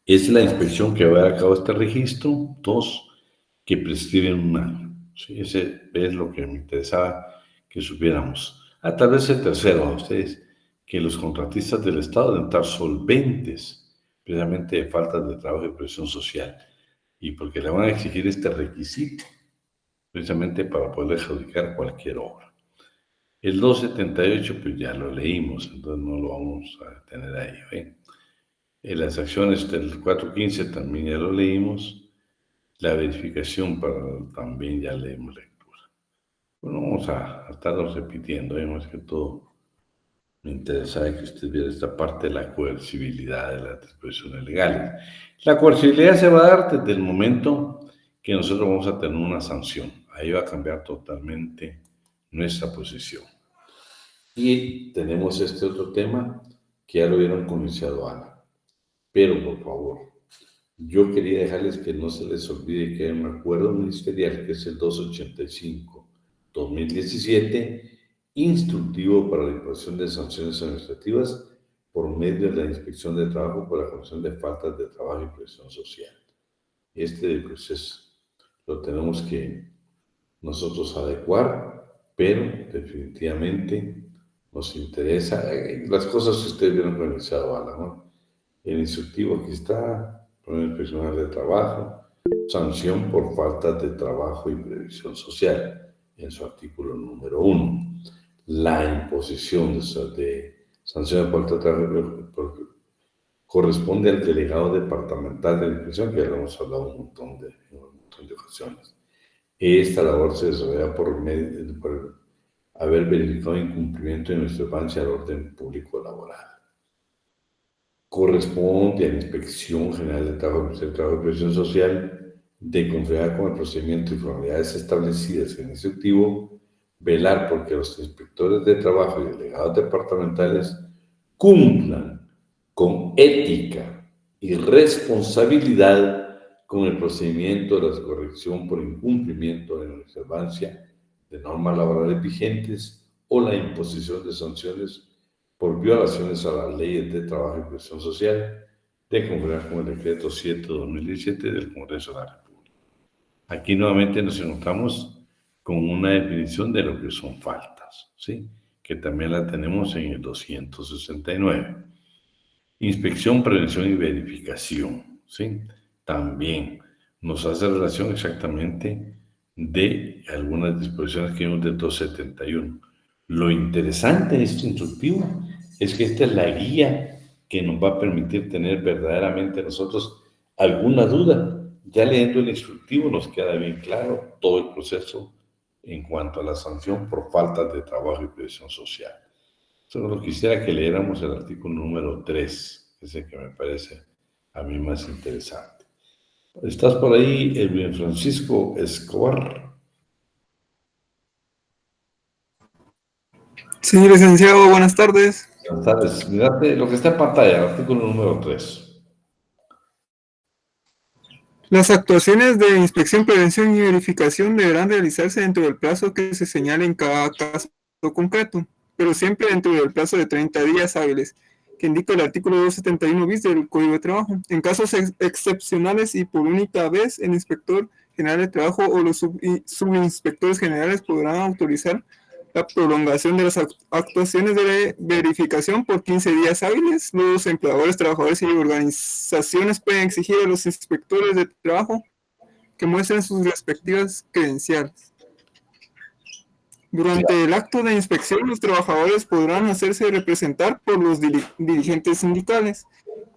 [SPEAKER 2] es la inspección que va a llevar a cabo este registro, 2, que prescriben un año. ¿Sí? Ese es lo que me interesaba que supiéramos. Tal vez el tercero a ustedes, que los contratistas del Estado deben estar solventes precisamente de faltas de trabajo y presión social, y porque le van a exigir este requisito, precisamente para poder adjudicar cualquier obra. El 278, pues ya lo leímos, entonces no lo vamos a tener ahí. ¿Ven? En las acciones del 415 también ya lo leímos. La verificación también ya leímos lectura. Bueno, vamos a estarlo repitiendo, más que todo. Me interesaba que usted viera esta parte de la coercibilidad de las disposiciones legales. La coercibilidad se va a dar desde el momento que nosotros vamos a tener una sanción. Ahí va a cambiar totalmente nuestra posición. Y tenemos este otro tema que ya lo vieron con licenciado Ana. Pero, por favor, yo quería dejarles que no se les olvide que hay un acuerdo ministerial que es el 285-2017, instructivo para la imposición de sanciones administrativas por medio de la inspección de trabajo por la comisión de faltas de trabajo y presión social. Este proceso lo tenemos que nosotros adecuar, pero definitivamente nos interesa las cosas que ustedes vieron con el licenciado Ala, ¿no? El instructivo aquí está, por el personal de trabajo, sanción por faltas de trabajo y previsión social, en su artículo número 1. La imposición de sanción de falta de trabajo corresponde al delegado departamental de la inspección, que ya lo hemos hablado en un montón de ocasiones. Esta labor se desarrolla por haber verificado incumplimiento en observancia al orden público laboral. Corresponde a la Inspección General de Trabajo y Previsión Social, de conformidad con el procedimiento y formalidades establecidas en el instructivo, velar porque los inspectores de trabajo y delegados departamentales cumplan con ética y responsabilidad con el procedimiento de la corrección por incumplimiento en la observancia de normas laborales vigentes o la imposición de sanciones por violaciones a las leyes de trabajo y previsión social, de conformidad con el decreto 7/2017 del Congreso de la República. Aquí nuevamente nos encontramos con una definición de lo que son faltas, ¿sí? Que también la tenemos en el 269. Inspección, prevención y verificación, ¿sí? También nos hace relación exactamente de algunas disposiciones que vimos del 271. Lo interesante de este instructivo es que esta es la guía que nos va a permitir tener verdaderamente nosotros alguna duda. Ya leyendo el instructivo nos queda bien claro todo el proceso en cuanto a la sanción por faltas de trabajo y previsión social. Solo quisiera que leyéramos el artículo número 3, que es el que me parece a mí más interesante. ¿Estás por ahí, Edwin Francisco Escobar?
[SPEAKER 13] Sí, licenciado, buenas tardes.
[SPEAKER 2] Buenas tardes. Mirate lo que está en pantalla, el artículo número 3.
[SPEAKER 13] Las actuaciones de inspección, prevención y verificación deberán realizarse dentro del plazo que se señale en cada caso concreto, pero siempre dentro del plazo de 30 días hábiles, que indica el artículo 271 bis del Código de Trabajo. En casos excepcionales y por única vez, el inspector general de trabajo o los subinspectores generales podrán autorizar la prolongación de las actuaciones de verificación por 15 días hábiles. Los empleadores, trabajadores y organizaciones pueden exigir a los inspectores de trabajo que muestren sus respectivas credenciales. Durante el acto de inspección, los trabajadores podrán hacerse representar por los dirigentes sindicales.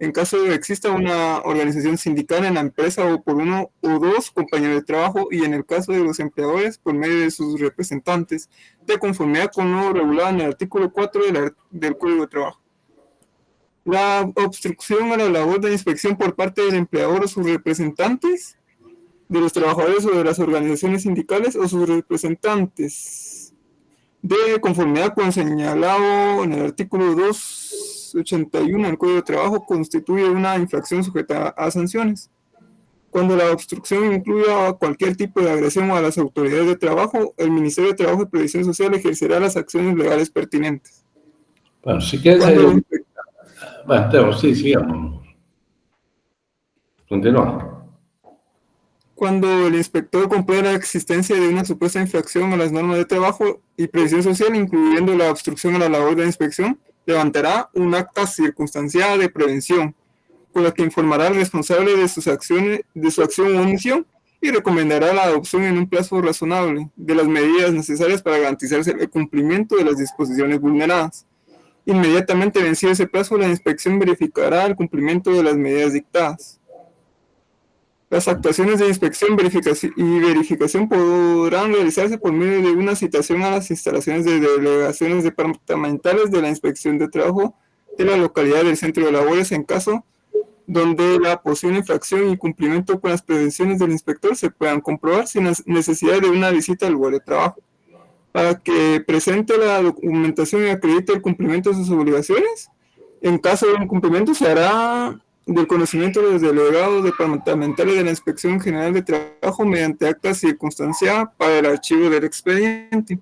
[SPEAKER 13] En caso de que exista una organización sindical en la empresa o por uno o dos compañeros de trabajo, y en el caso de los empleadores, por medio de sus representantes, de conformidad con lo regulado en el artículo 4 del Código de Trabajo. La obstrucción a la labor de inspección por parte del empleador o sus representantes, de los trabajadores o de las organizaciones sindicales o sus representantes, de conformidad con lo señalado en el artículo 281 del Código de Trabajo, constituye una infracción sujeta a sanciones. Cuando la obstrucción incluya cualquier tipo de agresión a las autoridades de trabajo, el Ministerio de Trabajo y Previsión Social ejercerá las acciones legales pertinentes.
[SPEAKER 2] Bueno, si quieres... Bueno, sí, sigamos. Continúa.
[SPEAKER 13] Cuando el inspector compruebe la existencia de una supuesta infracción a las normas de trabajo y previsión social, incluyendo la obstrucción a la labor de inspección, levantará un acta circunstanciada de prevención, por la que informará al responsable de su acción o omisión y recomendará la adopción en un plazo razonable de las medidas necesarias para garantizarse el cumplimiento de las disposiciones vulneradas. Inmediatamente vencido ese plazo, la inspección verificará el cumplimiento de las medidas dictadas. Las actuaciones de inspección y verificación podrán realizarse por medio de una citación a las instalaciones de delegaciones departamentales de la inspección de trabajo de la localidad del centro de labores en caso donde la posible infracción y cumplimiento con las prevenciones del inspector se puedan comprobar sin necesidad de una visita al lugar de trabajo. Para que presente la documentación y acredite el cumplimiento de sus obligaciones. En caso de incumplimiento, se hará del conocimiento de los delegados departamentales de la Inspección General de Trabajo mediante acta circunstanciada para el archivo del expediente.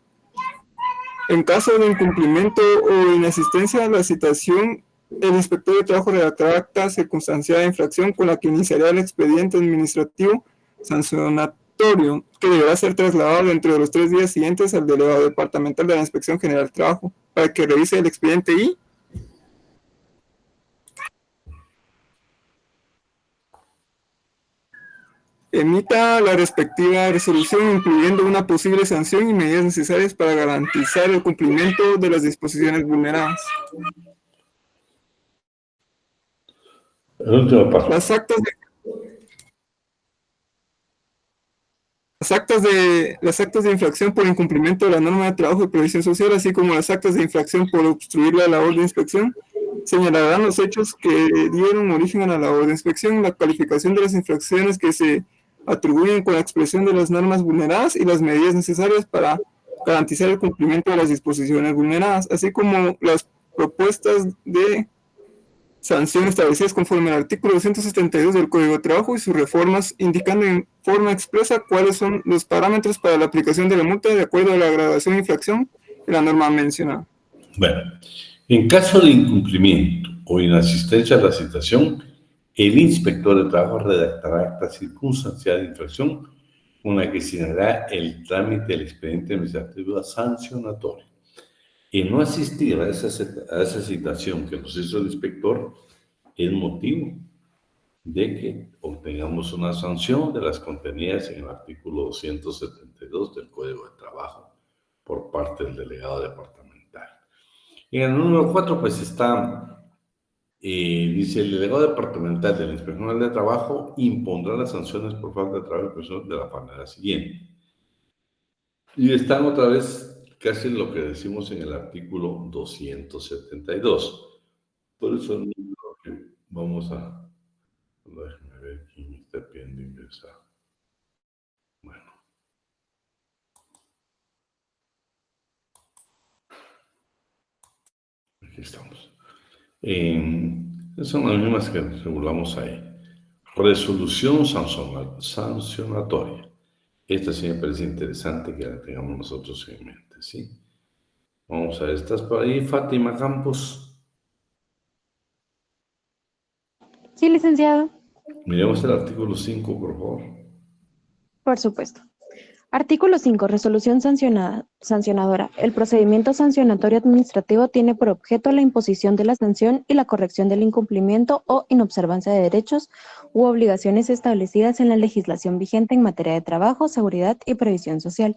[SPEAKER 13] En caso de incumplimiento o inasistencia a la citación, el inspector de trabajo redactará acta circunstanciada de infracción con la que iniciará el expediente administrativo sancionatorio, que deberá ser trasladado dentro de los 3 días siguientes al delegado departamental de la Inspección General de Trabajo para que revise el expediente y emita la respectiva resolución, incluyendo una posible sanción y medidas necesarias para garantizar el cumplimiento de las disposiciones vulneradas. Las actas de infracción por incumplimiento de la norma de trabajo y previsión social, así como las actas de infracción por obstruir la labor de inspección, señalarán los hechos que dieron origen a la labor de inspección, la calificación de las infracciones que se atribuyen con la expresión de las normas vulneradas y las medidas necesarias para garantizar el cumplimiento de las disposiciones vulneradas, así como las propuestas de sanción establecidas conforme al artículo 272 del Código de Trabajo y sus reformas, indicando en forma expresa cuáles son los parámetros para la aplicación de la multa de acuerdo a la graduación de infracción de la norma mencionada.
[SPEAKER 2] Bueno, en caso de incumplimiento o inasistencia a la citación, el inspector de trabajo redactará acta circunstanciada de infracción con la que asignará el trámite del expediente administrativo sancionatorio. Y no asistir a esa citación que nos hizo el inspector es motivo de que obtengamos una sanción de las contenidas en el artículo 272 del Código de Trabajo por parte del delegado departamental. En el número 4 pues está, dice, el delegado departamental de la Inspección General de Trabajo impondrá las sanciones por falta de trabajo y presión de la manera siguiente. Y están otra vez casi lo que decimos en el artículo 272. Por eso vamos a... Déjenme ver quién me está pidiendo ingresar. Bueno. Aquí estamos. Son las mismas que regulamos ahí. Resolución sancionatoria. Esta sí me parece interesante que la tengamos nosotros en mente, ¿sí? Vamos a ver, ¿estás por ahí, Fátima Campos?
[SPEAKER 14] Sí, licenciado.
[SPEAKER 2] Miremos el artículo 5, por favor.
[SPEAKER 14] Por supuesto. Artículo 5. Resolución sancionadora. El procedimiento sancionatorio administrativo tiene por objeto la imposición de la sanción y la corrección del incumplimiento o inobservancia de derechos u obligaciones establecidas en la legislación vigente en materia de trabajo, seguridad y previsión social.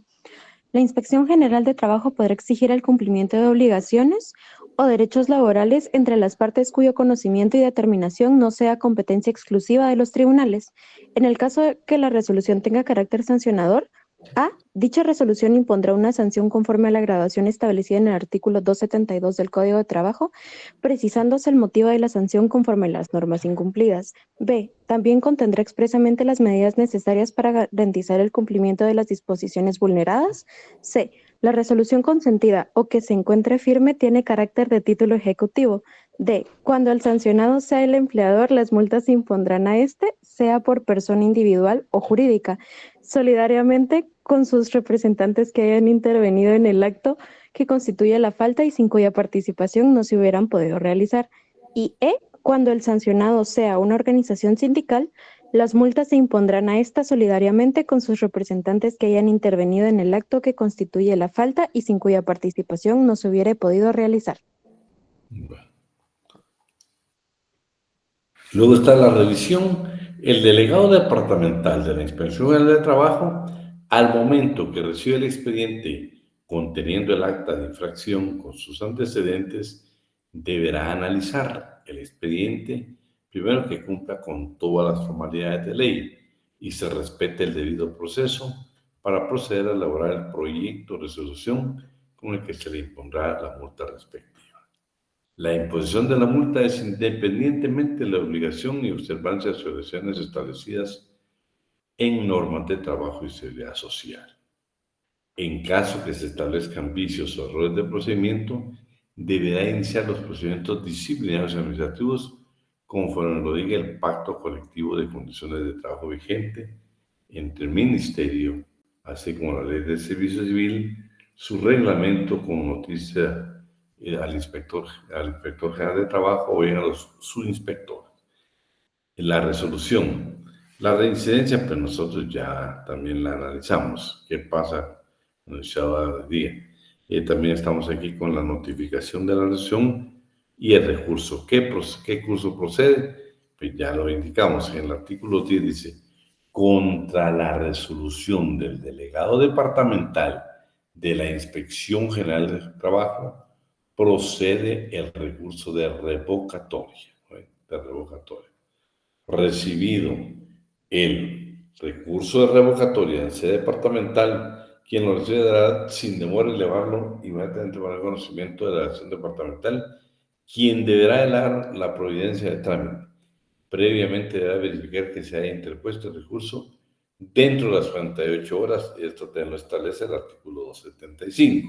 [SPEAKER 14] La Inspección General de Trabajo podrá exigir el cumplimiento de obligaciones o derechos laborales entre las partes cuyo conocimiento y determinación no sea competencia exclusiva de los tribunales. En el caso de que la resolución tenga carácter sancionador, A. Dicha resolución impondrá una sanción conforme a la graduación establecida en el artículo 272 del Código de Trabajo, precisándose el motivo de la sanción conforme a las normas incumplidas. B. También contendrá expresamente las medidas necesarias para garantizar el cumplimiento de las disposiciones vulneradas. C. La resolución consentida o que se encuentre firme tiene carácter de título ejecutivo. D. Cuando el sancionado sea el empleador, las multas se impondrán a éste, sea por persona individual o jurídica, solidariamente con sus representantes que hayan intervenido en el acto que constituye la falta y sin cuya participación no se hubieran podido realizar. Y E. Cuando el sancionado sea una organización sindical, las multas se impondrán a ésta solidariamente con sus representantes que hayan intervenido en el acto que constituye la falta y sin cuya participación no se hubiera podido realizar.
[SPEAKER 2] Luego está la revisión. El delegado departamental de la Inspección General de Trabajo, al momento que recibe el expediente conteniendo el acta de infracción con sus antecedentes, deberá analizar el expediente, primero que cumpla con todas las formalidades de ley y se respete el debido proceso para proceder a elaborar el proyecto de resolución con el que se le impondrá la multa respectiva. La imposición de la multa es independientemente de la obligación y observancia de las obligaciones establecidas en normas de trabajo y seguridad social. En caso que se establezcan vicios o errores de procedimiento, deberá iniciar los procedimientos disciplinarios administrativos conforme lo diga el Pacto Colectivo de Condiciones de Trabajo vigente entre el Ministerio, así como la Ley del Servicio Civil, su reglamento con noticia al inspector general de trabajo o bien a los subinspectores. La resolución, la reincidencia, pues nosotros ya también la analizamos. ¿Qué pasa en el sábado de día? También estamos aquí con la notificación de la resolución y el recurso. ¿Qué curso procede? Pues ya lo indicamos. En el artículo 10 dice, contra la resolución del delegado departamental de la Inspección General del Trabajo, procede el recurso de revocatoria. Recibido el recurso de revocatoria en sede departamental, quien lo recibe deberá sin demora elevarlo inmediatamente para el conocimiento de la acción departamental, quien deberá helar la providencia de trámite. Previamente deberá verificar que se haya interpuesto el recurso dentro de las 48 horas, y esto lo establece el artículo 275.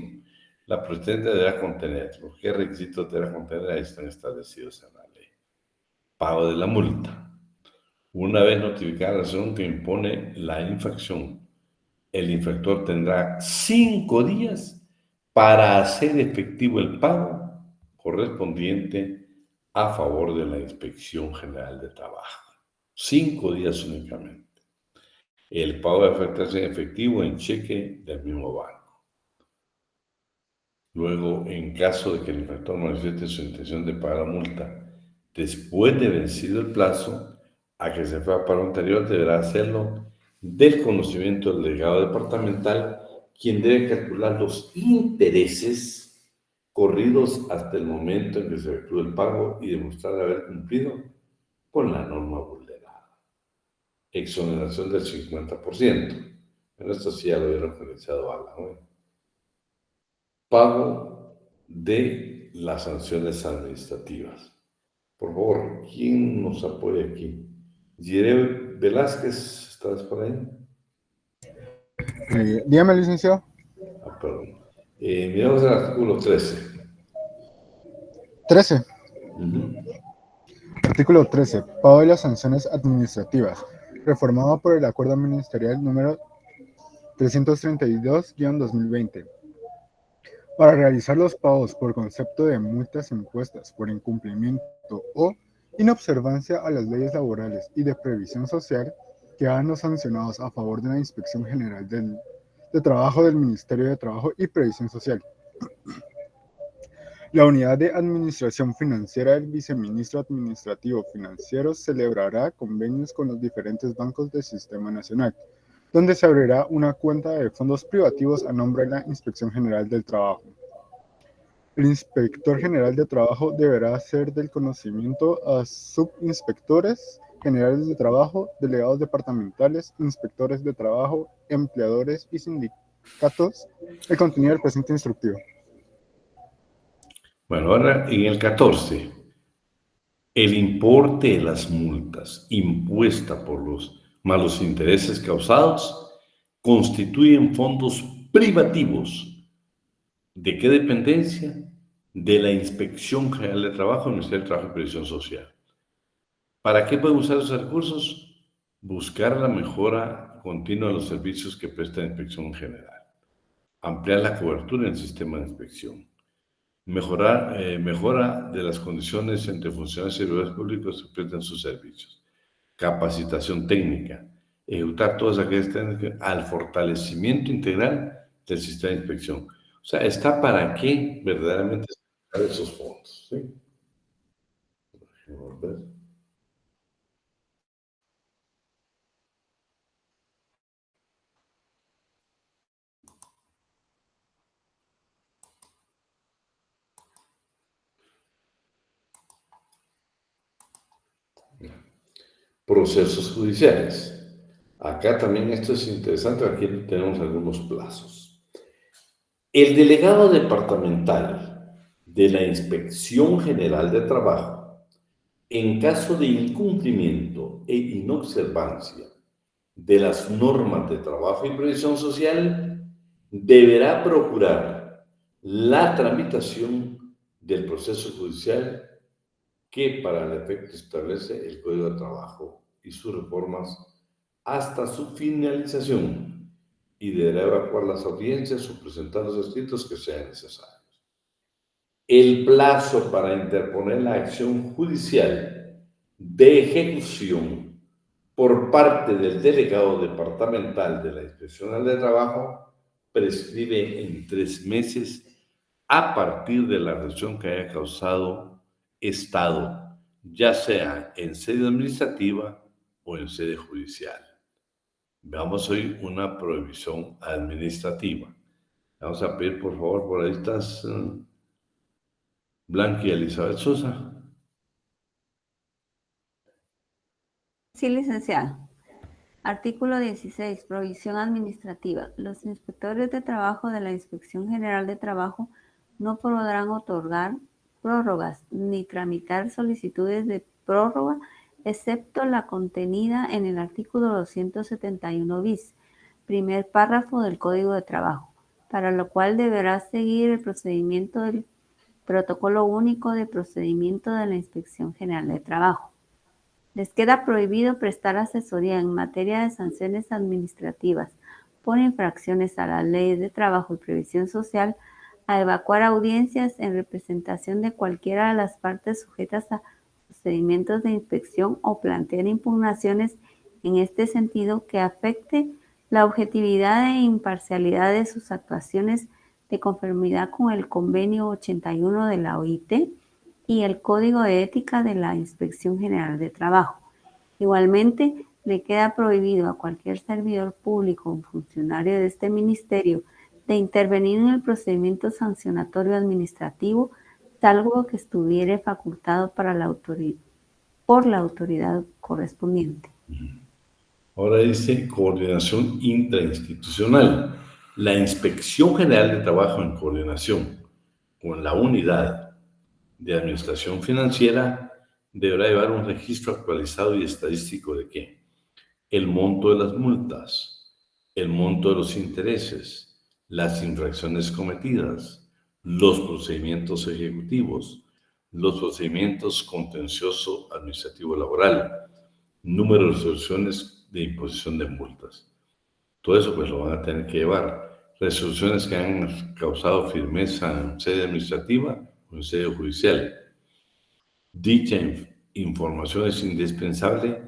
[SPEAKER 2] La procedente deberá contener, los que requisitos deberá contener, ahí están establecidos en la ley. Pago de la multa. Una vez notificada la acción que impone la infracción, el infractor tendrá 5 días para hacer efectivo el pago correspondiente a favor de la Inspección General de Trabajo. 5 días únicamente. El pago debe efectuarse en efectivo en cheque del mismo banco. Luego, en caso de que el infractor manifieste su intención de pagar la multa después de vencido el plazo a que se fue a pago anterior, deberá hacerlo del conocimiento del delegado departamental, quien debe calcular los intereses corridos hasta el momento en que se efectúe el pago y demostrar haber cumplido con la norma vulnerada. Exoneración del 50%. Pero esto sí ya lo había referenciado a la web. Pago de las sanciones administrativas. Por favor, ¿quién nos apoya aquí? Jiré Velázquez, ¿estás por ahí?
[SPEAKER 15] Dígame, licenciado.
[SPEAKER 2] Perdón. Miramos el artículo 13.
[SPEAKER 15] 13. Artículo 13. Pago de las sanciones administrativas. Reformado por el Acuerdo Ministerial número 332-2020. Para realizar los pagos por concepto de multas impuestas por incumplimiento o inobservancia a las leyes laborales y de previsión social, quedan los sancionados a favor de la Inspección General de Trabajo del Ministerio de Trabajo y Previsión Social. La Unidad de Administración Financiera del Viceministro Administrativo Financiero celebrará convenios con los diferentes bancos del Sistema Nacional, donde se abrirá una cuenta de fondos privativos a nombre de la Inspección General del Trabajo. El Inspector General de Trabajo deberá hacer del conocimiento a subinspectores generales de trabajo, delegados departamentales, inspectores de trabajo, empleadores y sindicatos el contenido del presente instructivo.
[SPEAKER 2] Bueno, ahora en el 14, el importe de las multas impuestas por los malos intereses causados constituyen fondos privativos. ¿De qué dependencia? De la Inspección General de Trabajo del Ministerio de Trabajo y Previsión Social. ¿Para qué pueden usar esos recursos? Buscar la mejora continua de los servicios que presta la Inspección General. Ampliar la cobertura en el sistema de inspección. Mejora de las condiciones entre funcionarios y servidores públicos que prestan sus servicios. Capacitación técnica. Ejecutar todas aquellas técnicas al fortalecimiento integral del sistema de inspección. O sea, está para qué verdaderamente se usan esos fondos. ¿Sí? procesos judiciales. Acá también esto es interesante, aquí tenemos algunos plazos. El delegado departamental de la Inspección General de Trabajo, en caso de incumplimiento e inobservancia de las normas de trabajo y previsión social, deberá procurar la tramitación del proceso judicial que para el efecto establece el Código de Trabajo y sus reformas hasta su finalización, y deberá evacuar las audiencias o presentar los escritos que sean necesarios. El plazo para interponer la acción judicial de ejecución por parte del delegado departamental de la Inspección de Trabajo prescribe en 3 meses a partir de la lesión que haya causado Estado, ya sea en sede administrativa o en sede judicial. Veamos hoy una prohibición administrativa. Vamos a pedir, por favor, por ahí estás, Blanca y Elizabeth Sosa.
[SPEAKER 9] Sí, licenciado. Artículo 16. Provisión administrativa. Los inspectores de trabajo de la Inspección General de Trabajo no podrán otorgar prórrogas ni tramitar solicitudes de prórroga, excepto la contenida en el artículo 271 bis, primer párrafo del Código de Trabajo, para lo cual deberá seguir el procedimiento del Protocolo Único de Procedimiento de la Inspección General de Trabajo. Les queda prohibido prestar asesoría en materia de sanciones administrativas por infracciones a las leyes de trabajo y previsión social, a evacuar audiencias en representación de cualquiera de las partes sujetas a procedimientos de inspección o plantear impugnaciones en este sentido que afecte la objetividad e imparcialidad de sus actuaciones de conformidad con el Convenio 81 de la OIT y el Código de Ética de la Inspección General de Trabajo. Igualmente, le queda prohibido a cualquier servidor público o funcionario de este ministerio de intervenir en el procedimiento sancionatorio administrativo, salvo que estuviere facultado por la autoridad correspondiente.
[SPEAKER 2] Ahora dice coordinación intrainstitucional. La Inspección General de Trabajo, en coordinación con la Unidad de Administración Financiera, deberá llevar un registro actualizado y estadístico de ¿qué? El monto de las multas, el monto de los intereses, las infracciones cometidas, los procedimientos ejecutivos, los procedimientos contencioso administrativo laboral, número de resoluciones de imposición de multas. Todo eso pues lo van a tener que llevar. Resoluciones que han causado firmeza en sede administrativa o en sede judicial. Dicha información es indispensable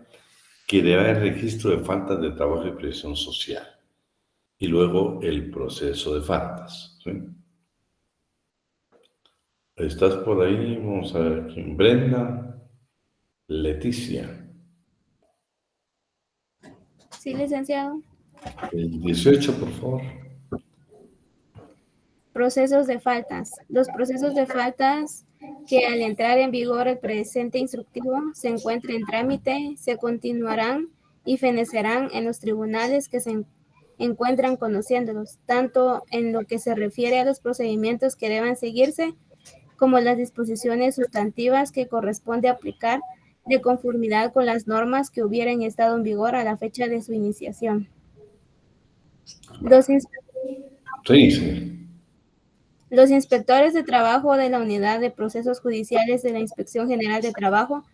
[SPEAKER 2] que debe haber registro de faltas de trabajo y previsión social. Y luego el proceso de faltas. ¿Sí? ¿Estás por ahí? Vamos a ver quién. Brenda. Leticia.
[SPEAKER 16] Sí, licenciado.
[SPEAKER 2] El 18, por favor.
[SPEAKER 16] Procesos de faltas. Los procesos de faltas que al entrar en vigor el presente instructivo se encuentre en trámite, se continuarán y fenecerán en los tribunales que se encuentran conociéndolos, tanto en lo que se refiere a los procedimientos que deban seguirse, como las disposiciones sustantivas que corresponde aplicar de conformidad con las normas que hubieran estado en vigor a la fecha de su iniciación. Los inspectores de trabajo de la Unidad de Procesos Judiciales de la Inspección General de Trabajo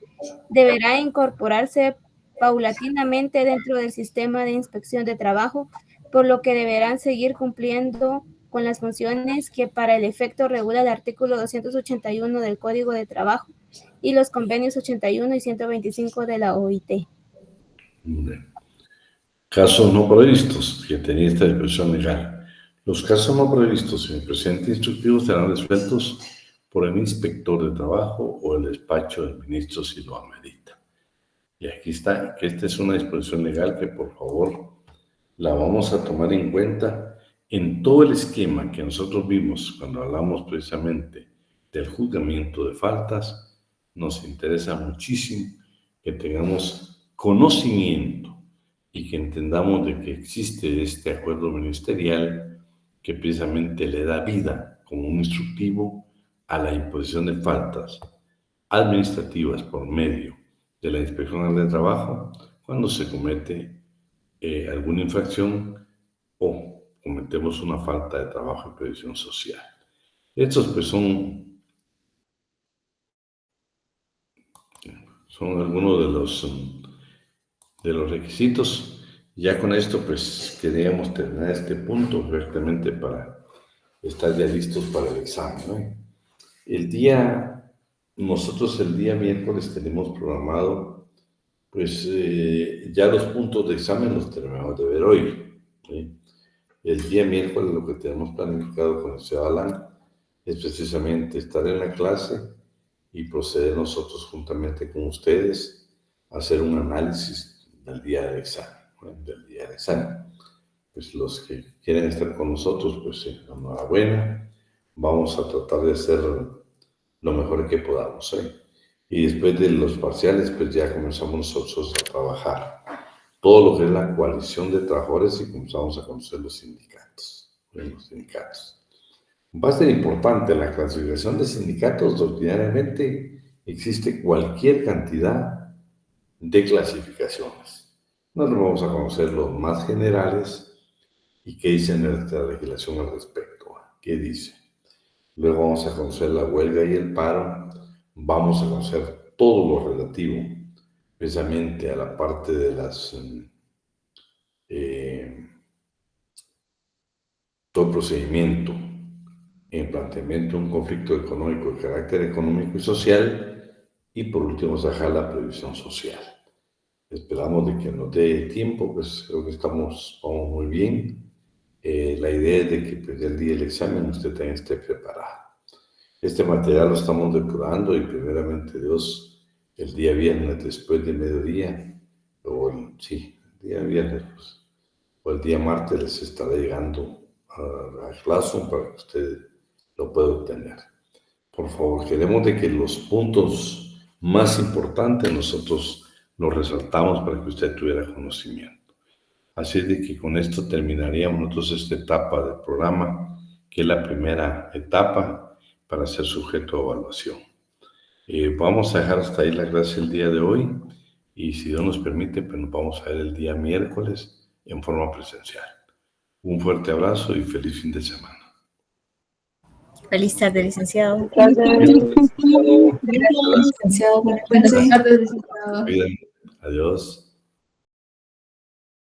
[SPEAKER 16] deberán incorporarse paulatinamente dentro del sistema de inspección de trabajo, por lo que deberán seguir cumpliendo con las funciones que para el efecto regula el artículo 281 del Código de Trabajo y los convenios 81 y 125 de la OIT.
[SPEAKER 2] Casos no previstos que tenía esta disposición legal. Los casos no previstos en el presente instructivo serán resueltos por el inspector de trabajo o el despacho del ministro si lo amerita. Y aquí está, que esta es una disposición legal que por favor la vamos a tomar en cuenta en todo el esquema que nosotros vimos cuando hablamos precisamente del juzgamiento de faltas. Nos interesa muchísimo que tengamos conocimiento y que entendamos de que existe este acuerdo ministerial que precisamente le da vida como un instructivo a la imposición de faltas administrativas por medio de la Inspección General de Trabajo cuando se comete alguna infracción o cometemos una falta de trabajo y previsión social. Estos pues son algunos de los requisitos. Ya con esto pues queríamos terminar este punto directamente para estar ya listos para el examen, ¿no? Nosotros el día miércoles tenemos programado pues ya los puntos de examen los terminamos de ver hoy, ¿sí? El día miércoles lo que tenemos planificado con el señor Alan es precisamente estar en la clase y proceder nosotros juntamente con ustedes a hacer un análisis del día del examen, Pues los que quieren estar con nosotros, pues enhorabuena, vamos a tratar de hacer lo mejor que podamos, Y después de los parciales, pues ya comenzamos nosotros a trabajar todo lo que es la coalición de trabajadores y comenzamos a conocer los sindicatos. Va a ser importante la clasificación de sindicatos. Ordinariamente existe cualquier cantidad de clasificaciones. Nosotros vamos a conocer los más generales y qué dice nuestra legislación al respecto. ¿Qué dice? Luego vamos a conocer la huelga y el paro. Vamos a conocer todo lo relativo precisamente a la parte de las todo el procedimiento en planteamiento de un conflicto económico de carácter económico y social, y por último sacar la previsión social. Esperamos de que nos dé tiempo, pues creo que vamos muy bien. La idea es de que pues, el día del examen usted también esté preparado. Este material lo estamos depurando y primeramente Dios, el día viernes después de mediodía, el día viernes, pues, o el día martes les estará llegando a Classroom para que usted lo pueda obtener. Por favor, queremos de que los puntos más importantes nosotros los resaltamos para que usted tuviera conocimiento. Así de que con esto terminaríamos nosotros esta etapa del programa, que es la primera etapa para ser sujeto a evaluación. Vamos a dejar hasta ahí la clase el día de hoy y si Dios nos permite, pues nos vamos a ver el día miércoles en forma presencial. Un fuerte abrazo y feliz fin de semana.
[SPEAKER 17] Feliz tarde, licenciado.
[SPEAKER 2] Gracias,
[SPEAKER 17] licenciado. Buenas tardes, licenciado.
[SPEAKER 2] Adiós.